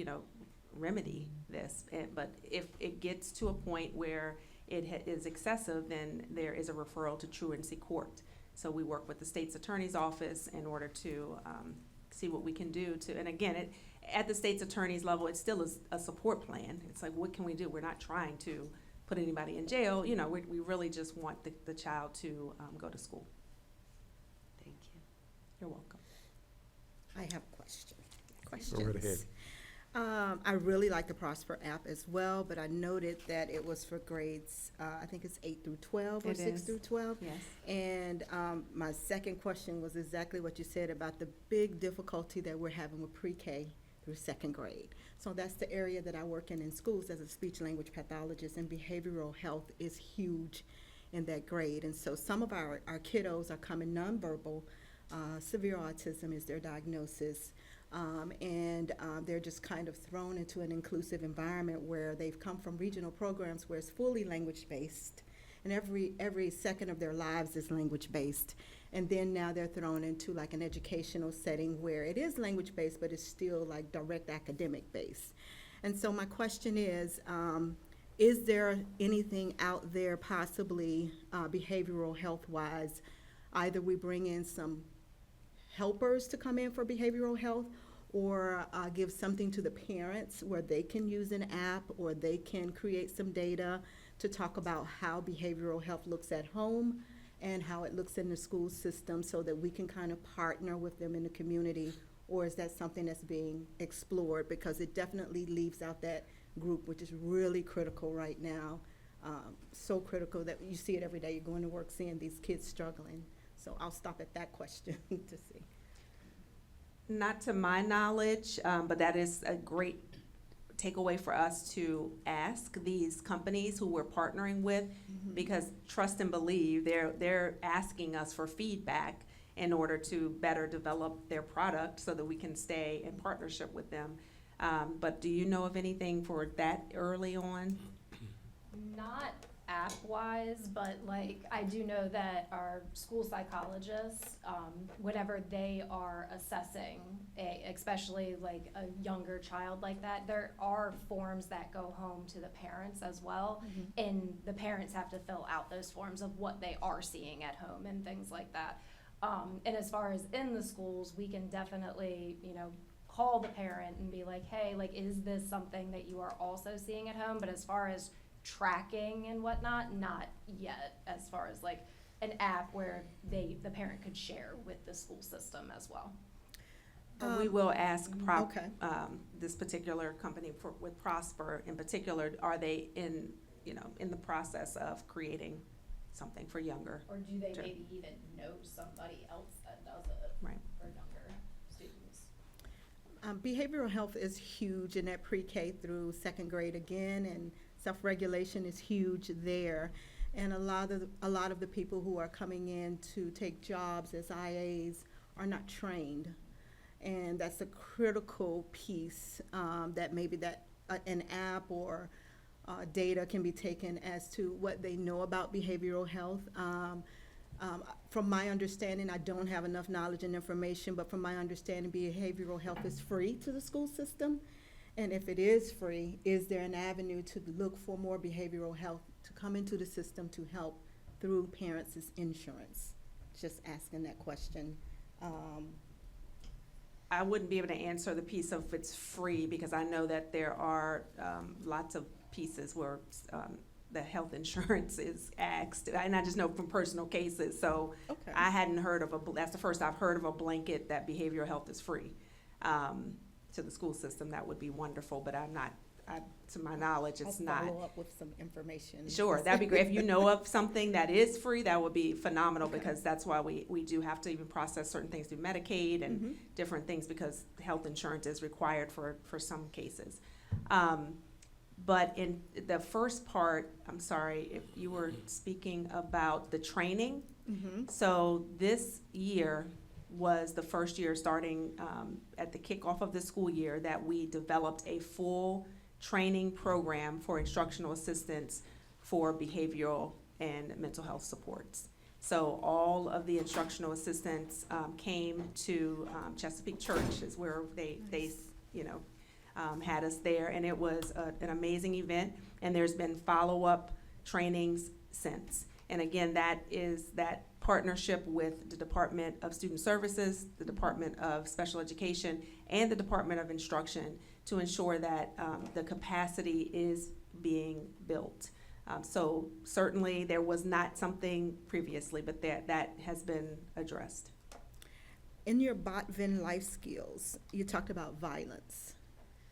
[SPEAKER 5] remedy this. But if it gets to a point where it is excessive, then there is a referral to truancy court. So we work with the state's attorney's office in order to see what we can do to, and again, at the state's attorney's level, it still is a support plan. It's like, what can we do? We're not trying to put anybody in jail. We really just want the child to go to school.
[SPEAKER 2] Thank you.
[SPEAKER 5] You're welcome.
[SPEAKER 3] I have questions.
[SPEAKER 1] Go right ahead.
[SPEAKER 3] I really like the Prosper app as well, but I noted that it was for grades, I think it's 8 through 12 or
[SPEAKER 5] It
[SPEAKER 3] 6
[SPEAKER 5] is.
[SPEAKER 3] through 12.
[SPEAKER 5] Yes.
[SPEAKER 3] And my second question was exactly what you said about the big difficulty that we're having with pre-K through second grade. So that's the area that I work in schools as a speech-language pathologist, and behavioral health is huge in that grade. And so some of our kiddos are coming nonverbal. Severe autism is their diagnosis. And they're just kind of thrown into an inclusive environment where they've come from regional programs where it's fully language-based, and every second of their lives is language-based. And then now they're thrown into like an educational setting where it is language-based, but it's still like direct academic-based. And so my question is there anything out there possibly behavioral health-wise? Either we bring in some helpers to come in for behavioral health, or give something to the parents where they can use an app, or they can create some data to talk about how behavioral health looks at home and how it looks in the school system, so that we can kind of partner with them in the community? Or is that something that's being explored? Because it definitely leaves out that group, which is really critical right now. So critical that you see it every day. You're going to work seeing these kids struggling. So I'll stop at that question to see.
[SPEAKER 5] Not to my knowledge, but that is a great takeaway for us to ask these companies who we're partnering with, because trust and believe, they're asking us for feedback in order to better develop their product so that we can stay in partnership with them. But do you know of anything for that early on?
[SPEAKER 6] Not app-wise, but like, I do know that our school psychologists, whenever they are assessing, especially like a younger child like that, there are forms that go home to the parents as well, and the parents have to fill out those forms of what they are seeing at home and things like that. And as far as in the schools, we can definitely, call the parent and be like, hey, like, is this something that you are also seeing at home? But as far as tracking and whatnot, not yet, as far as like an app where the parent could share with the school system as well.
[SPEAKER 5] We will ask
[SPEAKER 3] okay.
[SPEAKER 5] this particular company with Prosper in particular, are they in the process of creating something for younger?
[SPEAKER 6] Or do they
[SPEAKER 5] Sure.
[SPEAKER 6] maybe even know somebody else that does it
[SPEAKER 5] Right.
[SPEAKER 6] for younger students?
[SPEAKER 3] Behavioral health is huge in that pre-K through second grade again, and self-regulation is huge there. And a lot of the people who are coming in to take jobs as IAs are not trained. And that's a critical piece, that maybe an app or data can be taken as to what they know about behavioral health. From my understanding, I don't have enough knowledge and information, but from my understanding, behavioral health is free to the school system. And if it is free, is there an avenue to look for more behavioral health to come into the system to help through parents' insurance? Just asking that question.
[SPEAKER 5] I wouldn't be able to answer the piece of it's free because I know that there are lots of pieces where the health insurance is asked, and I just know from personal cases. So
[SPEAKER 3] Okay.
[SPEAKER 5] I hadn't heard of that's the first I've heard of a blanket that behavioral health is free to the school system. That would be wonderful, but to my knowledge, it's not.
[SPEAKER 3] I'll follow up with some information.
[SPEAKER 5] Sure, that'd be great. If you know of something that is free, that would be phenomenal,
[SPEAKER 3] Okay.
[SPEAKER 5] because that's why we do have to even process certain things through Medicaid and
[SPEAKER 3] Mhm.
[SPEAKER 5] different things, because health insurance is required for some cases. But in the first part, I'm sorry, if you were speaking about the training.
[SPEAKER 3] Mhm.
[SPEAKER 5] So this year was the first year, starting at the kickoff of the school year, that we developed a full training program for instructional assistants for behavioral and mental health supports. So all of the instructional assistants came to Chesapeake Church, is where they had us there, and it was an amazing event. And there's been follow-up trainings since. And again, that is that partnership with the Department of Student Services, the Department of Special Education, and the Department of Instruction to ensure that the capacity is being built. So certainly there was not something previously, but that has been addressed.
[SPEAKER 3] In your Botvin life skills, you talked about violence.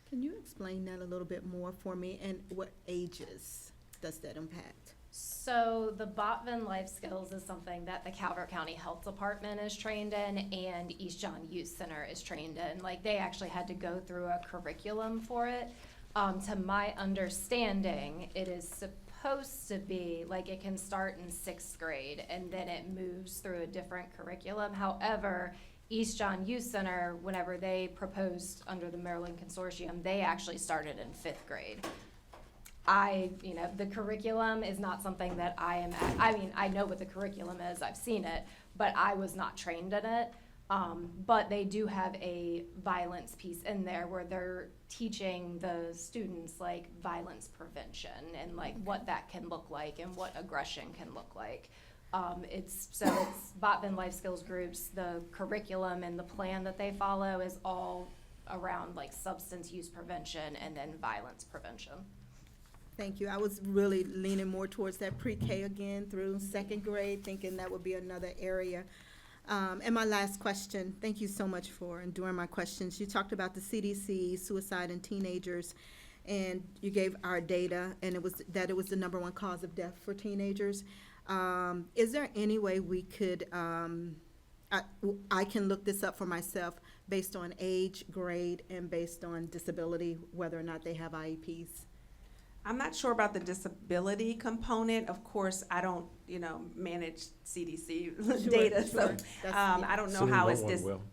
[SPEAKER 3] Can you explain that a little bit more for me, and what ages does that impact?
[SPEAKER 6] So the Botvin Life Skills is something that the Calvert County Health Department is trained in and East John Youth Center is trained in. Like, they actually had to go through a curriculum for it. To my understanding, it is supposed to be, like, it can start in 6th grade and then it moves through a different curriculum. However, East John Youth Center, whenever they proposed under the Maryland Consortium, they actually started in 5th grade. The curriculum is not something that I know what the curriculum is, I've seen it, but I was not trained in it. But they do have a violence piece in there where they're teaching the students like violence prevention and like what that can look like and what aggression can look like. It's Botvin Life Skills groups, the curriculum and the plan that they follow is all around like substance use prevention and then violence prevention.
[SPEAKER 3] Thank you. I was really leaning more towards that pre-K again through 2nd grade, thinking that would be another area. And my last question, thank you so much for enduring my questions. You talked about the CDC, suicide in teenagers, and you gave our data, and it was the #1 cause of death for teenagers. Is there any way we could, I can look this up for myself based on age, grade, and based on disability, whether or not they have IEPs?
[SPEAKER 5] I'm not sure about the disability component. Of course, I don't, manage CDC data, so I don't know how it's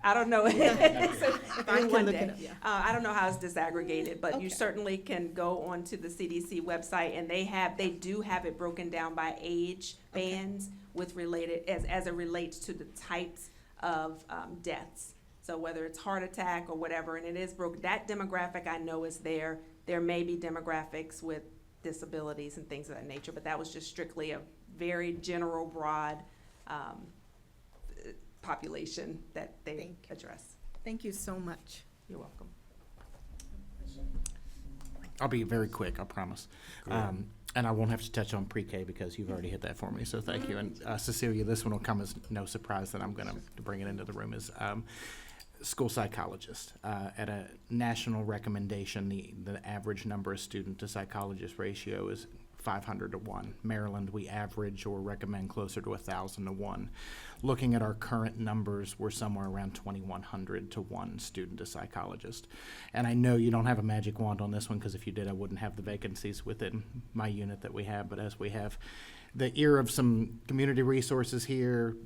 [SPEAKER 5] I don't know.
[SPEAKER 3] If I can
[SPEAKER 5] One
[SPEAKER 3] look
[SPEAKER 5] day.
[SPEAKER 3] it up, yeah.
[SPEAKER 5] I don't know how it's disaggregated, but you
[SPEAKER 3] Okay.
[SPEAKER 5] certainly can go onto the CDC website, and they do have it broken down by age bands with related, as it relates to the types of deaths. So whether it's heart attack or whatever, and it is broken, that demographic I know is there. There may be demographics with disabilities and things of that nature, but that was just strictly a very general, broad population that they
[SPEAKER 3] Thank you.
[SPEAKER 5] address.
[SPEAKER 3] Thank you so much.
[SPEAKER 5] You're welcome.
[SPEAKER 4] I'll be very quick, I promise. And I won't have to touch on pre-K because you've already hit that for me, so thank you. And Cecilia, this one will come as no surprise that I'm going to bring it into the room. school psychologist. At a national recommendation, the average number of student to psychologist ratio is 500 to 1. Maryland, we average or recommend closer to 1,000 to 1. Looking at our current numbers, we're somewhere around 2,100 to 1 student to psychologist. And I know you don't have a magic wand on this one, because if you did, I wouldn't have the vacancies within my unit that we have. But as we have the ear of some community resources here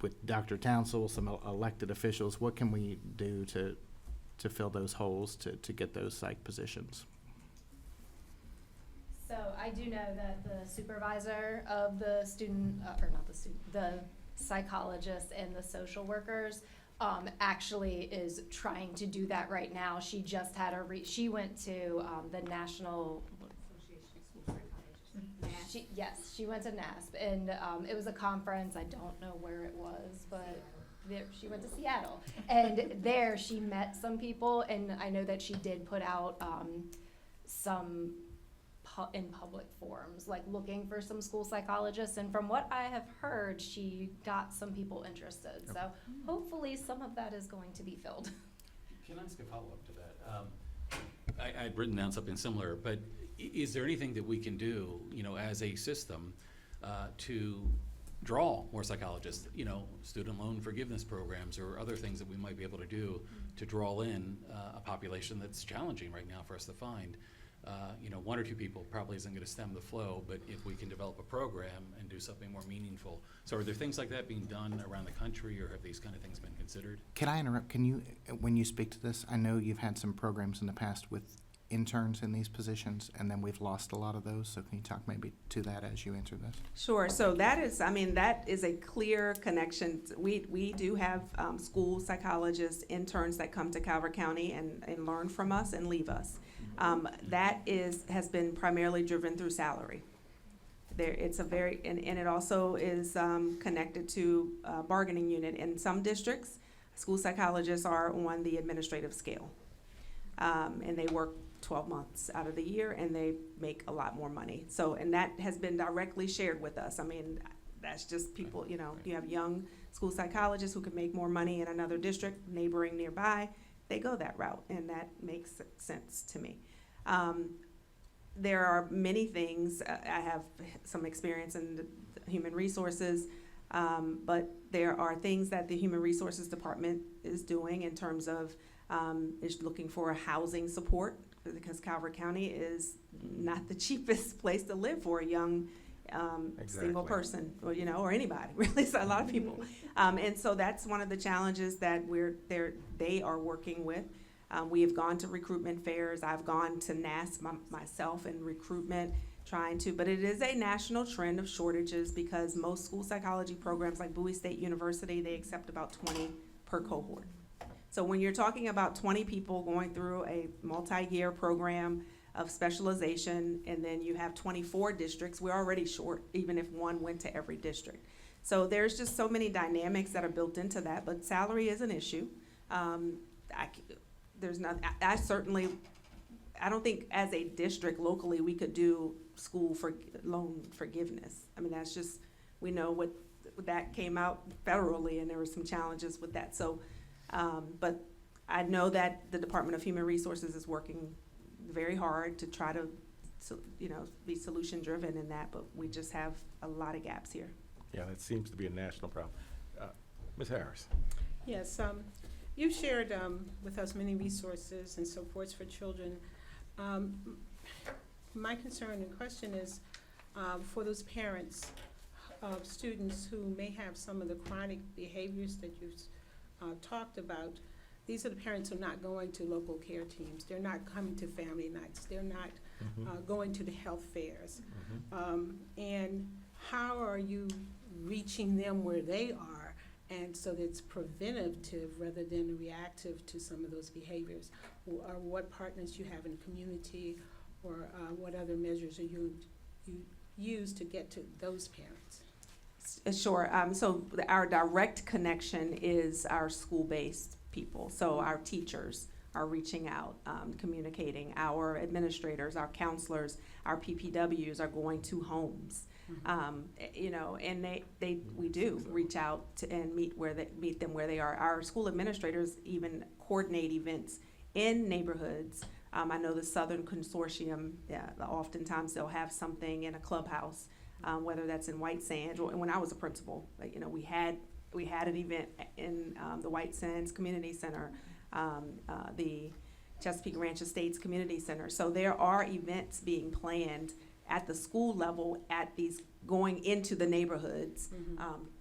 [SPEAKER 4] with Dr. Townsell, some elected officials, what can we do to fill those holes, to get those psych positions?
[SPEAKER 6] So I do know that the supervisor of the student, or not the student, the psychologists and the social workers actually is trying to do that right now. She just had she went to the National Association of School Psychologists. She went to NASP, and it was a conference. I don't know where it was, but she went to Seattle, and there she met some people, and I know that she did put out some in public forums, like looking for some school psychologists, and from what I have heard, she got some people interested. So hopefully some of that is going to be filled.
[SPEAKER 8] Can I ask a follow-up to that? I'd written down something similar, but is there anything that we can do, as a system, to draw more psychologists, student loan forgiveness programs or other things that we might be able to do to draw in a population that's challenging right now for us to find? One or two people probably isn't going to stem the flow, but if we can develop a program and do something more meaningful. So are there things like that being done around the country, or have these kind of things been considered?
[SPEAKER 4] Can I interrupt? Can you, when you speak to this, I know you've had some programs in the past with interns in these positions, and then we've lost a lot of those. So can you talk maybe to that as you answer this?
[SPEAKER 5] Sure. So that is a clear connection. We do have school psychologists, interns that come to Calvert County and learn from us and leave us. That has been primarily driven through salary. It's a and it also is connected to bargaining unit. In some districts, school psychologists are on the administrative scale, and they work 12 months out of the year, and they make a lot more money. So, and that has been directly shared with us. I mean, that's just people, you have young school psychologists who could make more money in another district, neighboring nearby. They go that route, and that makes sense to me. There are many things. I have some experience in the human resources, but there are things that the Human Resources Department is doing in terms of is looking for housing support, because Calvert County is not the cheapest place to live for a young single person, or anybody, really. So a lot of people. And so that's one of the challenges that they are working with. We have gone to recruitment fairs. I've gone to NASP myself in recruitment, but it is a national trend of shortages, because most school psychology programs like Bowie State University, they accept about 20 per cohort. So when you're talking about 20 people going through a multi-year program of specialization, and then you have 24 districts, we're already short, even if one went to every district. So there's just so many dynamics that are built into that, but salary is an issue. I don't think as a district locally we could do school for loan forgiveness. I mean, that's just, we know what that came out federally, and there were some challenges with that. So, but I know that the Department of Human Resources is working very hard to try to, be solution driven in that, but we just have a lot of gaps here.
[SPEAKER 1] Yeah, that seems to be a national problem. Ms. Harris.
[SPEAKER 10] Yes, you've shared with us many resources and supports for children. My concern and question is for those parents of students who may have some of the chronic behaviors that you've talked about. These are the parents who are not going to local care teams. They're not coming to family nights. They're not going to the health fairs. And how are you reaching them where they are? And so that it's preventative rather than reactive to some of those behaviors. Or what partners you have in the community, or what other measures are you use to get to those parents?
[SPEAKER 5] Sure. So our direct connection is our school-based people. So our teachers are reaching out, communicating. Our administrators, our counselors, our PPWs are going to homes. You know, and we do reach out to and meet them where they are. Our school administrators even coordinate events in neighborhoods. I know the Southern Consortium, oftentimes they'll have something in a clubhouse, whether that's in White Sands, or when I was a principal, like, you know, we had an event in the White Sands Community Center, the Chesapeake Ranch Estates Community Center. So there are events being planned at the school level, at these, going into the neighborhoods,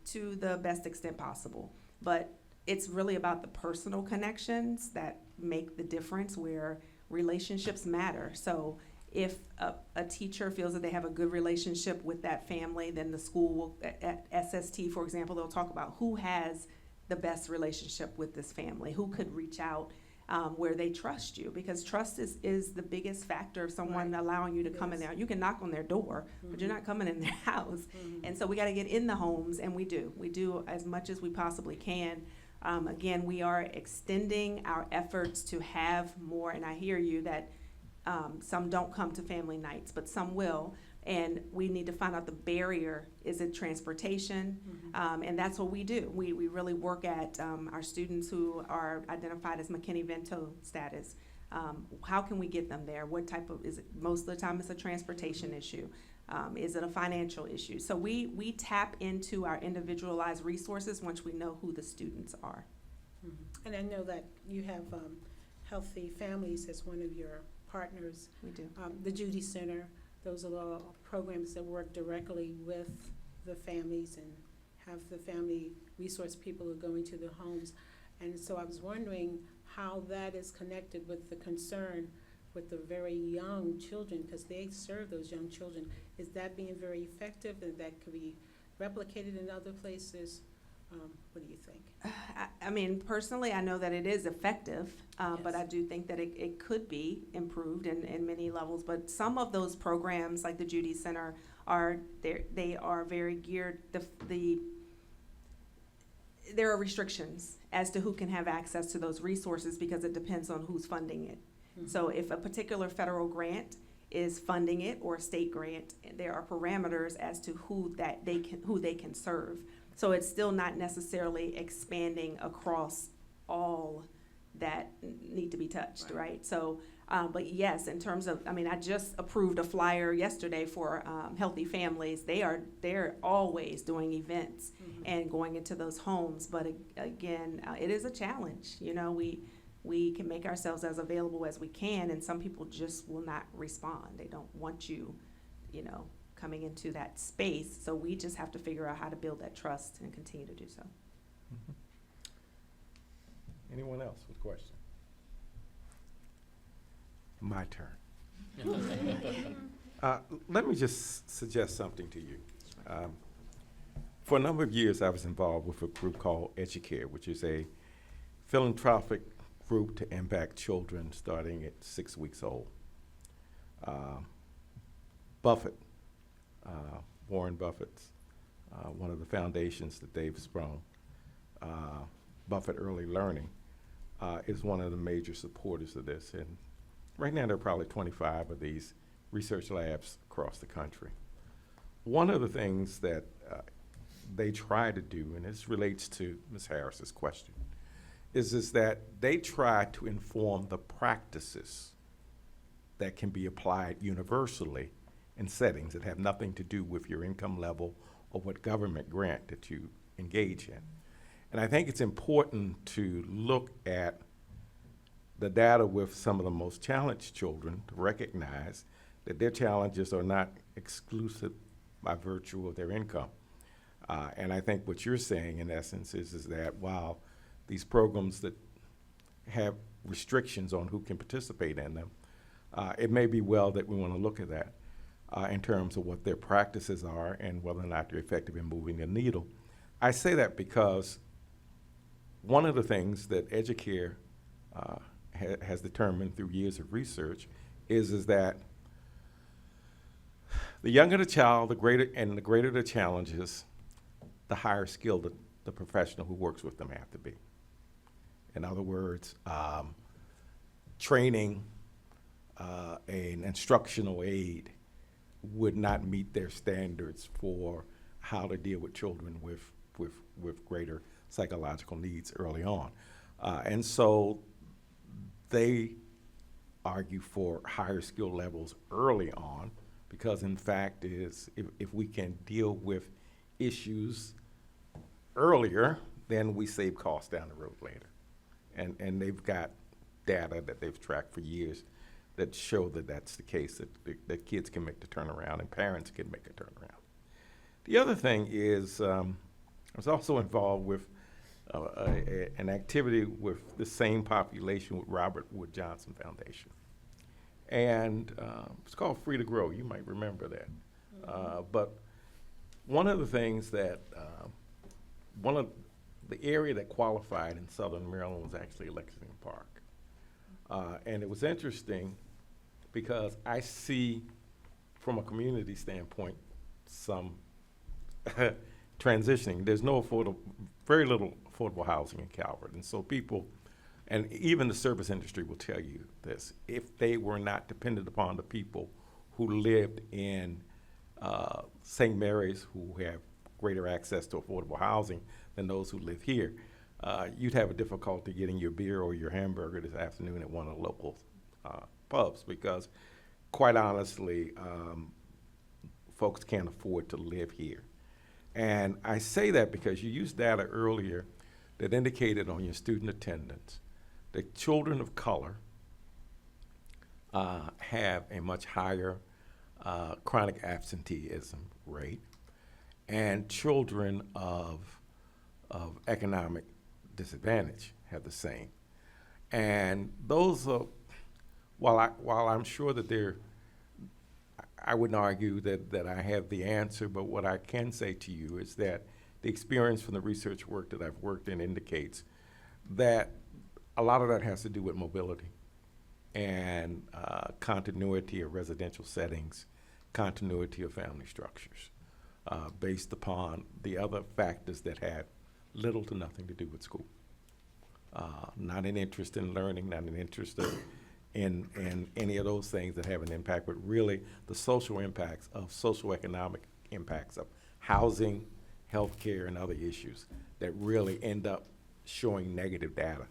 [SPEAKER 5] to the best extent possible. But it's really about the personal connections that make the difference, where relationships matter. So if a teacher feels that they have a good relationship with that family, then the school will, at SST, for example, they'll talk about who has the best relationship with this family, who could reach out, where they trust you, because trust is the biggest factor of someone allowing you to come in there. You can knock on their door, but you're not coming in their house. And so we got to get in the homes, and we do as much as we possibly can. Again, we are extending our efforts to have more, and I hear you that some don't come to family nights, but some will. And we need to find out the barrier. Is it transportation? And that's what we do. We really work at our students who are identified as McKinney-Vento status. How can we get them there? What type of, is it, most of the time it's a transportation issue. Is it a financial issue? So we tap into our individualized resources once we know who the students are.
[SPEAKER 10] And I know that you have Healthy Families as one of your partners.
[SPEAKER 5] We do.
[SPEAKER 10] The Judy Center, those are all programs that work directly with the families and have the family resource people who go into the homes. And so I was wondering how that is connected with the concern with the very young children, because they serve those young children. Is that being very effective, and that could be replicated in other places? What do you think?
[SPEAKER 5] I mean, personally, I know that it is effective, but
[SPEAKER 10] Yes.
[SPEAKER 5] I do think that it could be improved in many levels. But some of those programs, like the Judy Center, they are very geared. There are restrictions as to who can have access to those resources, because it depends on who's funding it. So if a particular federal grant is funding it, or a state grant, there are parameters as to who they can serve. So it's still not necessarily expanding across all that need to be touched, right? So, but yes, in terms of, I mean, I just approved a flyer yesterday for Healthy Families. They're always doing events and going into those homes. But again, it is a challenge. You know, we can make ourselves as available as we can, and some people just will not respond. They don't want you, you know, coming into that space. So we just have to figure out how to build that trust and continue to do so.
[SPEAKER 1] Anyone else with a question? My turn. Let me just suggest something to you. For a number of years, I was involved with a group called EduCare, which is a philanthropic group to impact children starting at 6 weeks old. Warren Buffett's one of the foundations that they've sprung, Buffett Early Learning, is one of the major supporters of this. And right now, there are probably 25 of these research labs across the country. One of the things that they try to do, and this relates to Ms. Harris's question, is that they try to inform the practices that can be applied universally in settings that have nothing to do with your income level or what government grant that you engage in. And I think it's important to look at the data with some of the most challenged children to recognize that their challenges are not exclusive by virtue of their income. And I think what you're saying, in essence, is that while these programs that have restrictions on who can participate in them, it may be well that we want to look at that in terms of what their practices are and whether or not they're effective in moving the needle. I say that because one of the things that EduCare has determined through years of research is that the younger the child, the greater the challenges, the higher skilled the professional who works with them have to be. In other words, training an instructional aide would not meet their standards for how to deal with children with greater psychological needs early on. And so they argue for higher skill levels early on, because in fact if we can deal with issues earlier, then we save costs down the road later. And they've got data that they've tracked for years that show that that's the case, that kids can make the turnaround and parents can make a turnaround. The other thing is I was also involved with an activity with the same population with Robert Wood Johnson Foundation. And it's called Free to Grow. You might remember that. But one of the things that, one of the area that qualified in Southern Maryland was actually Lexington Park. And it was interesting because I see, from a community standpoint, some transitioning. There's no very little affordable housing in Calvert. And so people, and even the service industry will tell you this, if they were not dependent upon the people who lived in St. Mary's, who have greater access to affordable housing than those who live here, you'd have a difficulty getting your beer or your hamburger this afternoon at one of the local pubs, because quite honestly, folks can't afford to live here. And I say that because you used data earlier that indicated on your student attendance that children of color have a much higher chronic absenteeism rate, and children of economic disadvantage have the same. And those are, while I'm sure that I wouldn't argue that I have the answer, but what I can say to you is that the experience from the research work that I've worked in indicates that a lot of that has to do with mobility and continuity of residential settings, continuity of family structures, based upon the other factors that have little to nothing to do with school. Not an interest in learning, not an interest in any of those things that have an impact, but really the social impacts of socioeconomic impacts of housing, healthcare, and other issues that really end up showing negative data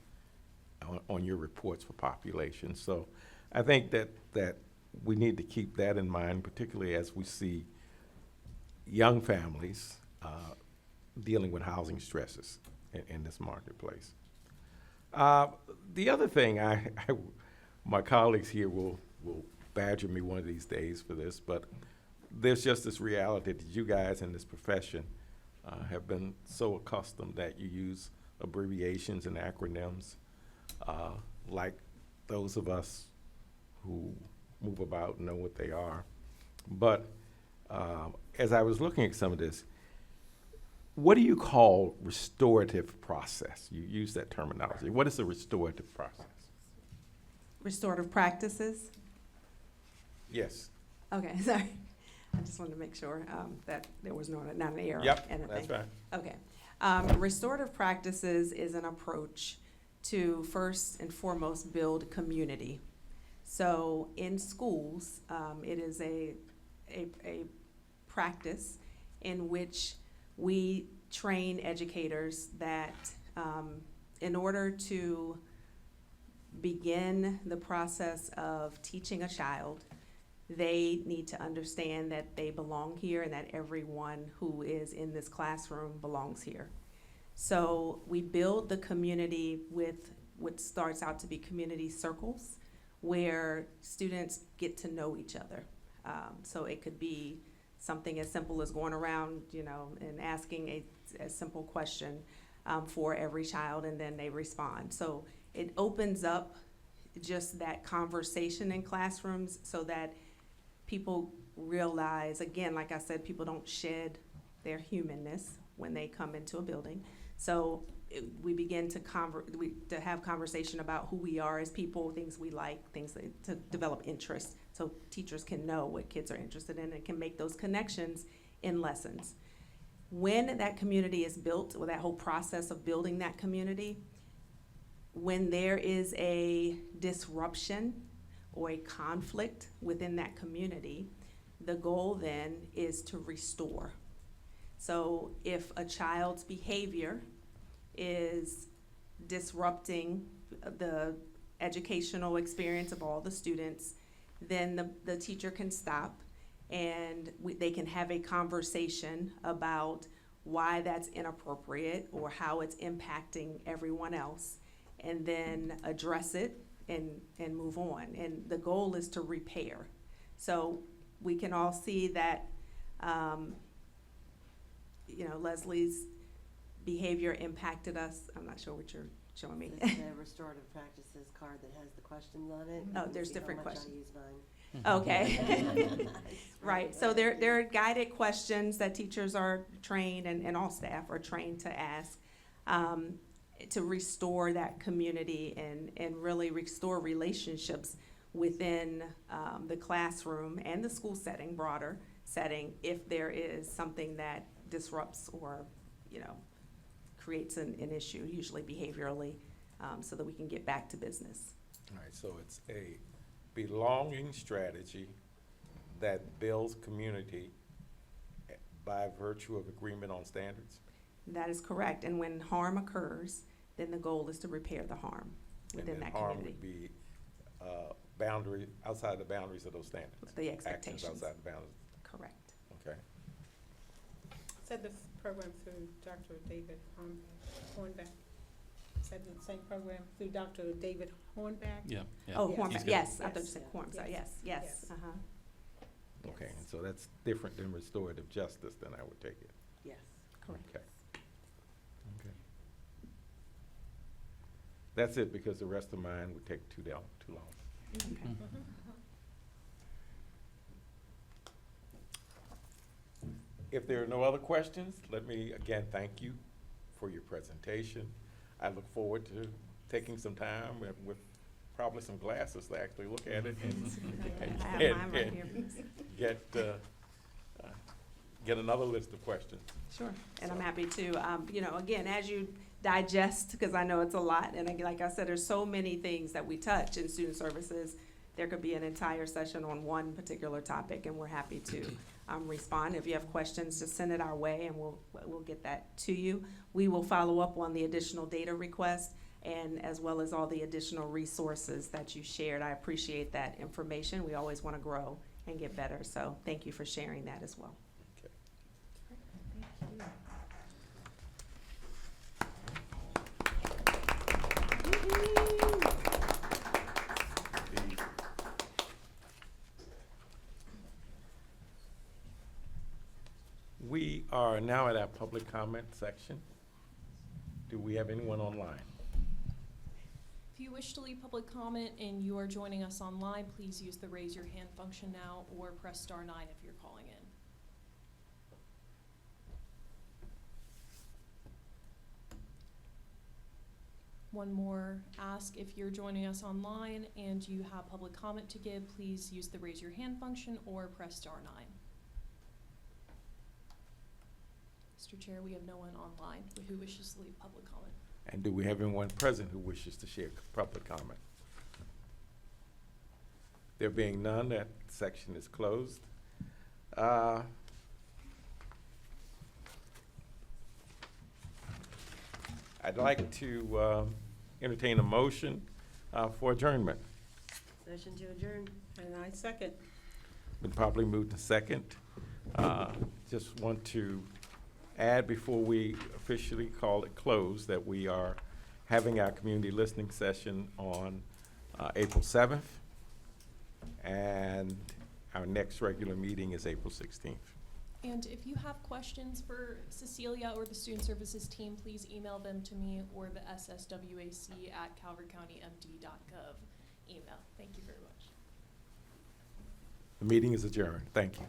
[SPEAKER 1] on your reports for population. So I think that we need to keep that in mind, particularly as we see young families dealing with housing stresses in this marketplace. The other thing, my colleagues here will badger me one of these days for this, but there's just this reality that you guys in this profession have been so accustomed that you use abbreviations and acronyms like those of us who move about know what they are. But as I was looking at some of this, what do you call restorative process? You use that terminology. What is a restorative process?
[SPEAKER 5] Restorative practices.
[SPEAKER 1] Yes.
[SPEAKER 5] Okay, sorry. I just wanted to make sure that there was not an error.
[SPEAKER 1] Yep, that's right.
[SPEAKER 5] Okay. Restorative practices is an approach to first and foremost build community. So in schools, it is a practice in which we train educators that in order to begin the process of teaching a child, they need to understand that they belong here and that everyone who is in this classroom belongs here. So we build the community with what starts out to be community circles where students get to know each other. So it could be something as simple as going around, and asking a simple question for every child, and then they respond. So it opens up just that conversation in classrooms so that people realize, again, like I said, people don't shed their humanness when they come into a building. So we begin to have conversation about who we are as people, things we like, things to develop interest, so teachers can know what kids are interested in and can make those connections in lessons. When that community is built, or that whole process of building that community, when there is a disruption or a conflict within that community, The goal then is to restore. So if a child's behavior is disrupting the educational experience of all the students, then the teacher can stop and they can have a conversation about why that's inappropriate or how it's impacting everyone else, and then address it and move on. And the goal is to repair. So we can all see that, Leslie's behavior impacted us. I'm not sure what you're showing me.
[SPEAKER 2] This is the restorative practices card that has the questions on it.
[SPEAKER 5] Oh,
[SPEAKER 2] You can
[SPEAKER 5] there's
[SPEAKER 2] see how
[SPEAKER 5] different
[SPEAKER 2] much I
[SPEAKER 5] questions.
[SPEAKER 2] use mine.
[SPEAKER 5] Okay. Right, so there are guided questions that teachers are trained and all staff are trained to ask, to restore that community and really restore relationships within the classroom and the school setting, broader setting, if there is something that disrupts or, creates an issue, usually behaviorally, so that we can get back to business.
[SPEAKER 1] All right, so it's a belonging strategy that builds community by virtue of agreement on standards.
[SPEAKER 5] That is correct, and when harm occurs, then the goal is to repair the harm within that
[SPEAKER 1] Harm
[SPEAKER 5] community.
[SPEAKER 1] would be outside the boundaries of those standards.
[SPEAKER 5] The
[SPEAKER 1] Actions
[SPEAKER 5] expectations,
[SPEAKER 1] outside the boundaries,
[SPEAKER 5] correct.
[SPEAKER 1] okay.
[SPEAKER 10] Said the program through Dr. David Hornback. Said the same program through Dr. David Hornback.
[SPEAKER 8] Yeah, yeah.
[SPEAKER 5] Oh,
[SPEAKER 10] Yes.
[SPEAKER 5] Hornback,
[SPEAKER 8] He's good.
[SPEAKER 5] yes, I thought you
[SPEAKER 10] Yes.
[SPEAKER 5] said Corms,
[SPEAKER 10] Yes.
[SPEAKER 5] yes, yes,
[SPEAKER 10] Yes.
[SPEAKER 5] uh-huh,
[SPEAKER 1] Okay, and so that's different than restorative justice, then I would take it.
[SPEAKER 2] Yes.
[SPEAKER 5] correct.
[SPEAKER 1] Okay. Okay. That's it, because the rest of mine would take too long.
[SPEAKER 5] Okay.
[SPEAKER 1] If there are no other questions, let me again thank you for your presentation. I look forward to taking some time with probably some glasses to actually look at it
[SPEAKER 5] I have mine right here.
[SPEAKER 1] get another list of questions.
[SPEAKER 5] Sure, and I'm happy to, again, as you digest, because I know it's a lot, and again, like I said, there's so many things that we touch in student services. There could be an entire session on one particular topic, and we're happy to respond. If you have questions, just send it our way, and we'll get that to you. We will follow up on the additional data request, and as well as all the additional resources that you shared. I appreciate that information. We always want to grow and get better, so thank you for sharing that as well.
[SPEAKER 1] Okay. We are now at our public comment section. Do we have anyone online?
[SPEAKER 7] If you wish to leave public comment and you are joining us online, please use the raise your hand function now or press *9 if you're calling in. One more ask, if you're joining us online and you have public comment to give, please use the raise your hand function or press *9. Mr. Chair, we have no one online who wishes to leave public comment.
[SPEAKER 1] And do we have anyone present who wishes to share public comment? There being none, that section is closed. I'd like to entertain a motion for adjournment.
[SPEAKER 2] Motion to adjourn.
[SPEAKER 10] And I second.
[SPEAKER 1] Been properly moved to second. Just want to add before we officially call it closed that we are having our community listening session on April 7th, and our next regular meeting is April 16th.
[SPEAKER 7] And if you have questions for Cecilia or the Student Services team, please email them to me or the sswac@calvertcountymd.gov email. Thank you very much.
[SPEAKER 1] The meeting is adjourned. Thank you.